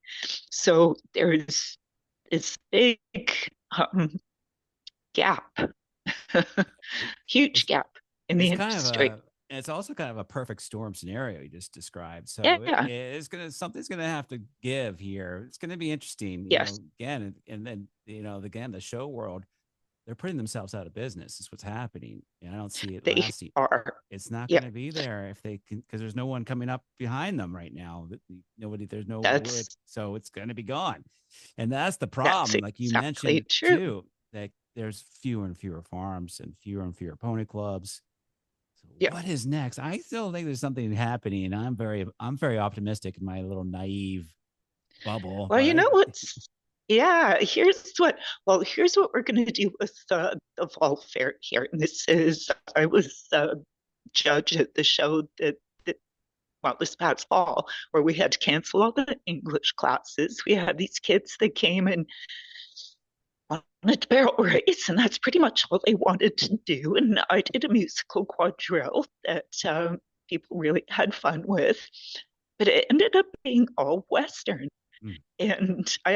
Speaker 2: So there's this big gap, huge
Speaker 1: It's
Speaker 2: gap in the
Speaker 1: it's kind of
Speaker 2: industry.
Speaker 1: a it's also kind of a perfect storm scenario you just described. So
Speaker 2: Yeah,
Speaker 1: it's gonna something's gonna have to give here. It's gonna be interesting,
Speaker 2: yes,
Speaker 1: again, and then again the show world, they're putting themselves out of business. Is what's happening, and I don't see it
Speaker 2: they
Speaker 1: lasting.
Speaker 2: are.
Speaker 1: It's not
Speaker 2: Yeah,
Speaker 1: going to be there if they can, because there's no one coming up behind them right now. Nobody, there's no wood,
Speaker 2: that's
Speaker 1: so it's going to be gone, and that's the
Speaker 2: that's
Speaker 1: problem. Like you
Speaker 2: exactly
Speaker 1: mentioned
Speaker 2: true.
Speaker 1: too, that there's fewer and fewer farms and fewer pony clubs. So
Speaker 2: Yeah.
Speaker 1: what is next? I still think there's something happening, and I'm very optimistic in my little naive bubble.
Speaker 2: Well,
Speaker 1: But
Speaker 2: you know what's yeah, here's what we're going to do with the fall fair here. And this is, I was judge at the show that, well, this past fall, where we had to cancel all the English classes. We had these kids that came and wanted to barrel race, and that's pretty much all they wanted to do. And I did a musical quadrille that people really had fun with, but it ended up being all Western.
Speaker 1: mm,
Speaker 2: And I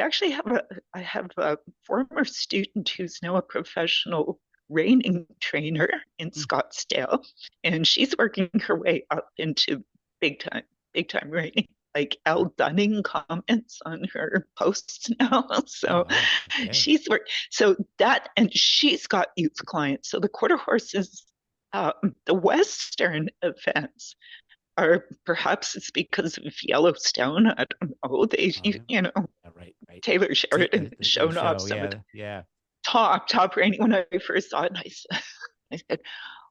Speaker 2: have a former student who's now a professional reining trainer in
Speaker 1: mm,
Speaker 2: Scottsdale, and she's working her way up into big time, big time reining. Like Elle Dunning comments on her posts now.
Speaker 1: oh
Speaker 2: So
Speaker 1: wow, okay,
Speaker 2: she's worked so that and she's got youth clients. So the quarter horses, the Western events or perhaps it's because of Yellowstone. I don't know.
Speaker 1: oh yeah, yeah, right.
Speaker 2: Taylor Sheridan has
Speaker 1: The
Speaker 2: shown off
Speaker 1: show,
Speaker 2: some of the
Speaker 1: yeah.
Speaker 2: top reining when I first saw it. And I said,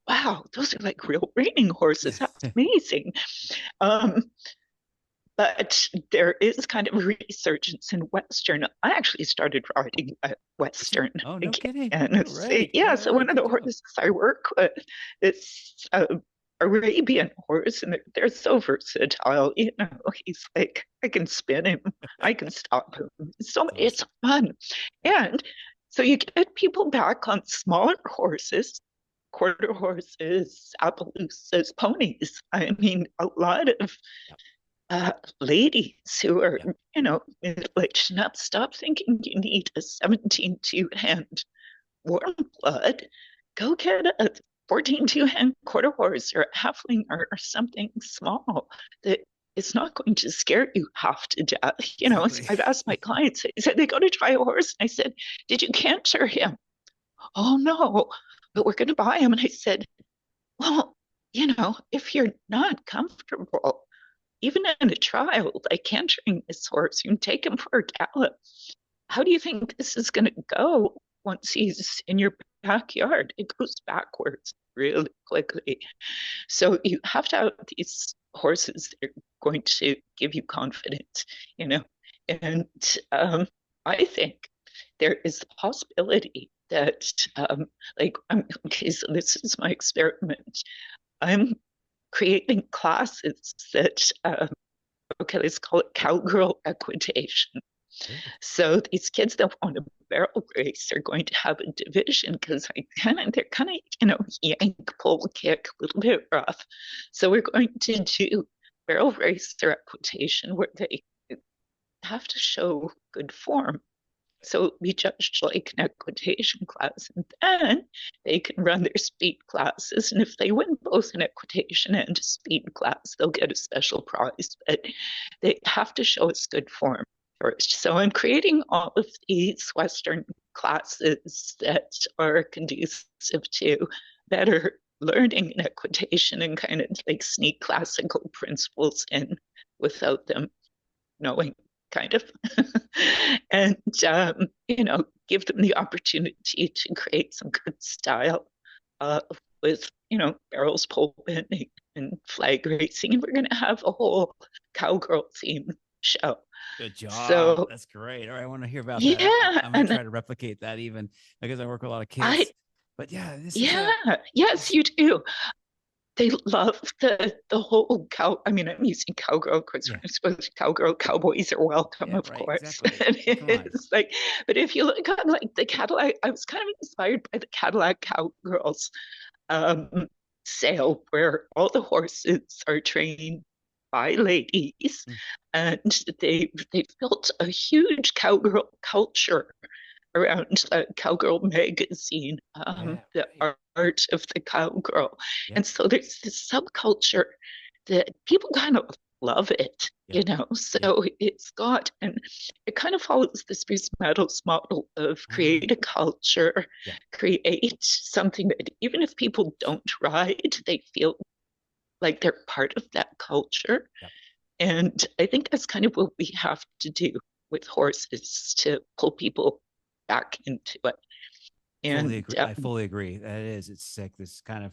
Speaker 2: wow, those are like real reining horses. That's amazing. Um, but there is kind of a resurgence in Western. I actually started riding Western
Speaker 1: Oh, no
Speaker 2: again.
Speaker 1: kidding.
Speaker 2: And
Speaker 1: All
Speaker 2: so,
Speaker 1: right.
Speaker 2: yeah,
Speaker 1: All
Speaker 2: so
Speaker 1: right.
Speaker 2: one of the
Speaker 1: Good job.
Speaker 2: horses I work with is Arabian horse, and they're so versatile. You know, he's like, I can spin him, I can stop him. So
Speaker 1: That's
Speaker 2: it's
Speaker 1: awesome.
Speaker 2: fun.
Speaker 1: Yeah.
Speaker 2: And so you get people back on smaller horses, quarter horses, Appaloosas, ponies. I mean, a lot of
Speaker 1: Yep.
Speaker 2: ladies who are,
Speaker 1: Yep.
Speaker 2: you know, like, stop thinking you need a 17 two-hand warm blood. Go get a 14 two-hand quarter horse or a halfling or something small that is not going to scare you half to death. You know,
Speaker 1: Exactly.
Speaker 2: I've asked my clients, I said, they go to try a horse. And I said, did you cancer him? Oh, no, but we're going to buy him. And I said, well, you know, if you're not comfortable, even in a trial, like cantering this horse, you can take him for a gallop. How do you think this is going to go once he's in your backyard? It goes backwards really quickly. So you have to have these horses that are going to give you confidence, you know. And I think there is the possibility that, okay, so this is my experiment. I'm creating classes that, okay, let's call it cowgirl equitation. So these kids that want to barrel race are going to have a division because they're kind of, you know, yank, pull, kick, a little bit rough. So we're going to do barrel race or equitation where they have to show good form. So we judged like an equitation class, and then they can run their speed classes. And if they win both an equitation and a speed class, they'll get a special prize. But they have to show us good form first. So I'm creating all of these Western classes that are conducive to better learning in equitation and kind of like sneak classical principles in without them knowing, kind of. And, you know, give them the opportunity to create some good style with, you know, barrels, pole bending, and flag racing. And we're going to have a whole cowgirl theme show.
Speaker 1: Good job.
Speaker 2: So
Speaker 1: That's great. All right, I want to hear about that.
Speaker 2: yeah,
Speaker 1: I'm going to
Speaker 2: and
Speaker 1: try to replicate that even because I work with a lot of
Speaker 2: I
Speaker 1: kids. But yeah, this is
Speaker 2: yeah,
Speaker 1: a
Speaker 2: yes,
Speaker 1: this.
Speaker 2: you do. They love the whole cow. I mean, I'm using cowgirl because
Speaker 1: Yeah,
Speaker 2: I suppose cowgirl cowboys are welcome,
Speaker 1: yeah,
Speaker 2: of
Speaker 1: right,
Speaker 2: course.
Speaker 1: exactly.
Speaker 2: And
Speaker 1: Come on.
Speaker 2: it's like, but if you look at like the Cadillac, I was kind of inspired by the Cadillac Cowgirls um, sale where all the horses are trained by ladies,
Speaker 1: Mm,
Speaker 2: and they've built a huge cowgirl culture around the Cowgirl magazine,
Speaker 1: yeah,
Speaker 2: the
Speaker 1: right.
Speaker 2: art of the cowgirl.
Speaker 1: Yep,
Speaker 2: And so there's this subculture that people kind of love it,
Speaker 1: yep, yep.
Speaker 2: So it's got, and it kind of follows the Spruce Meadows model of
Speaker 1: Uh-huh.
Speaker 2: create a culture,
Speaker 1: Yeah,
Speaker 2: create something that even if people don't ride, they feel like they're part of that culture.
Speaker 1: yep.
Speaker 2: And I think that's kind of what we have to do with horses to pull people back into it.
Speaker 1: Fully
Speaker 2: And
Speaker 1: agree. I fully agree. That it is. It's like this kind of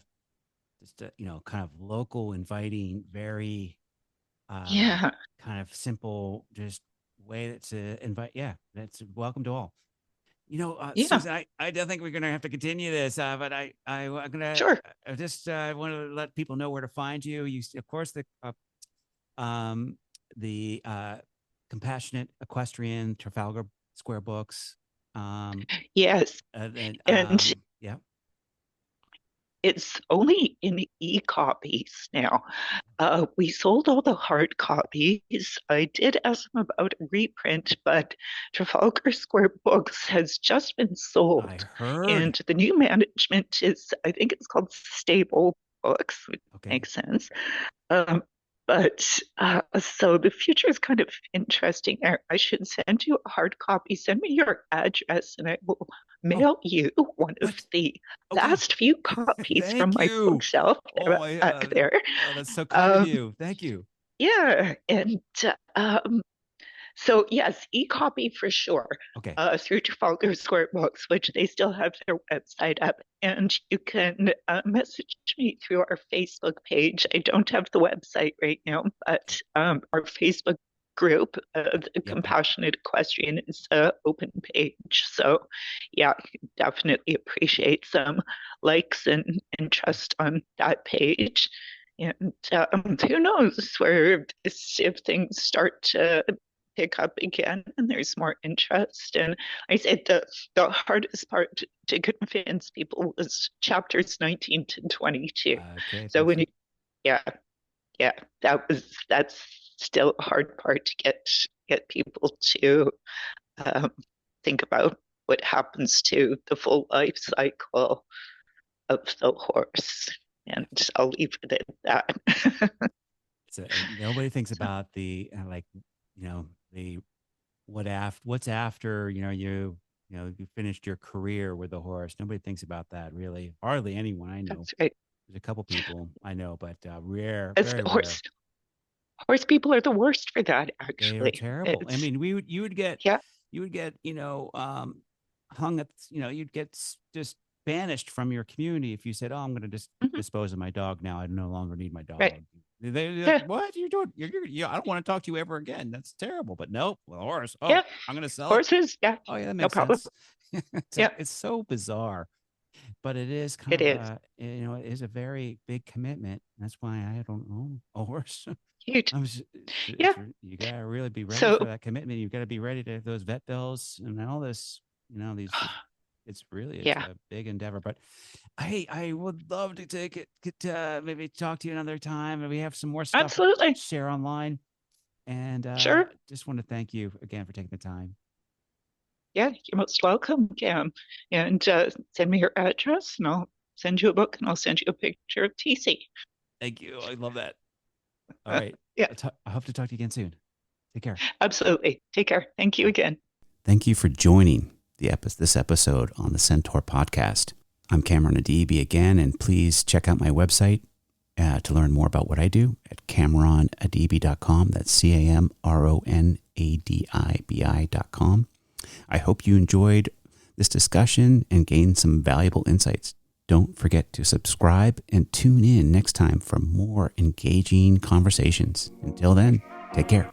Speaker 1: just kind of local, inviting, very uh
Speaker 2: yeah,
Speaker 1: kind of simple, just way to invite. Yeah, that's welcome to all.
Speaker 2: yeah,
Speaker 1: Susan, I don't think we're going to have to continue this, but I'm going to
Speaker 2: sure.
Speaker 1: just want to let people know where to find you. Of course, um, the Compassionate Equestrian Trafalgar Square books. Um,
Speaker 2: Yes.
Speaker 1: and
Speaker 2: And
Speaker 1: yeah,
Speaker 2: it's only in e-copies now. We sold all the hard copies. I did ask them about a reprint, but Trafalgar Square Books has just been
Speaker 1: I
Speaker 2: sold.
Speaker 1: heard.
Speaker 2: And the new management is, I think it's called Stable Books, which
Speaker 1: Okay.
Speaker 2: makes sense. Um, but so the future is kind of interesting. I should send you a hard copy. Send me your address, and I will
Speaker 1: Oh,
Speaker 2: mail you one of
Speaker 1: what?
Speaker 2: the
Speaker 1: Okay.
Speaker 2: last few copies from
Speaker 1: Thank
Speaker 2: my
Speaker 1: you.
Speaker 2: bookshelf
Speaker 1: Oh my,
Speaker 2: back there.
Speaker 1: that's so kind of
Speaker 2: Um,
Speaker 1: you. Thank you.
Speaker 2: yeah, and um, so yes, e-copy for sure.
Speaker 1: Okay.
Speaker 2: Through Trafalgar Square Books, which they still have their website up, and you can message me through our Facebook page. I don't have the website right now,
Speaker 1: Okay.
Speaker 2: but our Facebook group, the
Speaker 1: Yep.
Speaker 2: Compassionate Equestrian, is an open page. So, yeah, definitely appreciate some likes and
Speaker 1: Yeah.
Speaker 2: interest on that page. And who knows where if things start to pick up again and there's more interest. And I said the hardest part to convince people was chapters 19 to 22.
Speaker 1: Okay.
Speaker 2: So
Speaker 1: Thanks.
Speaker 2: when you, yeah, yeah, that's still a hard part to get people to um, think about what happens to the full life cycle of the horse. And
Speaker 1: Yeah.
Speaker 2: I'll leave it at that.
Speaker 1: Nobody thinks about the the what's after you finished your career with a horse. Nobody thinks about that really. Hardly anyone I know.
Speaker 2: That's right.
Speaker 1: There's a couple people I know, but rare,
Speaker 2: As
Speaker 1: very rare.
Speaker 2: horse people are the worst for that.
Speaker 1: They are
Speaker 2: Actually,
Speaker 1: terrible. I
Speaker 2: it's
Speaker 1: mean, you would get
Speaker 2: yeah.
Speaker 1: hung at you'd get just banished from your community if you said, "Oh, I'm going to just
Speaker 2: Mhm.
Speaker 1: dispose of my dog now. I no longer need my
Speaker 2: Right.
Speaker 1: dog." They're like,
Speaker 2: Yeah.
Speaker 1: "What you're doing? I don't want to talk to you ever again. That's terrible." But nope, well, horse. Oh,
Speaker 2: Yeah.
Speaker 1: I'm going to sell it.
Speaker 2: Horses. Yeah.
Speaker 1: Oh yeah, that
Speaker 2: No
Speaker 1: makes
Speaker 2: problem.
Speaker 1: sense. it's
Speaker 2: Yeah.
Speaker 1: it's so bizarre, but it is kind
Speaker 2: It
Speaker 1: of
Speaker 2: is.
Speaker 1: it is a very big commitment. That's why I don't own a horse.
Speaker 2: Huge.
Speaker 1: I'm just, it's
Speaker 2: Yeah.
Speaker 1: you gotta really be ready for
Speaker 2: So
Speaker 1: that commitment. You've got to be ready to those vet bills and all this. These. It's
Speaker 2: yeah.
Speaker 1: a big endeavor. But hey, I would love to take it. Maybe talk to you another time, and we have some more stuff to
Speaker 2: Absolutely.
Speaker 1: share online. And
Speaker 2: Sure.
Speaker 1: just want to thank you again for taking the time.
Speaker 2: Yeah. You're most welcome, Cam. And send me your address, and I'll send you a book, and I'll send you a picture of TC.
Speaker 1: Thank you. I love that. All right.
Speaker 2: Yeah.
Speaker 1: I hope to talk to you again soon. Take care.
Speaker 2: Absolutely. Take care. Thank you
Speaker 1: Bye.
Speaker 2: again.
Speaker 1: Thank you for joining this episode on the Centaur Podcast. I'm Cameron Adibi again, and please check out my website to learn more about what I do at CameronAdibi.com. That's CameronAdibi.com. I hope you enjoyed this discussion and gained some valuable insights. Don't forget to subscribe and tune in next time for more engaging conversations. Until then, take care.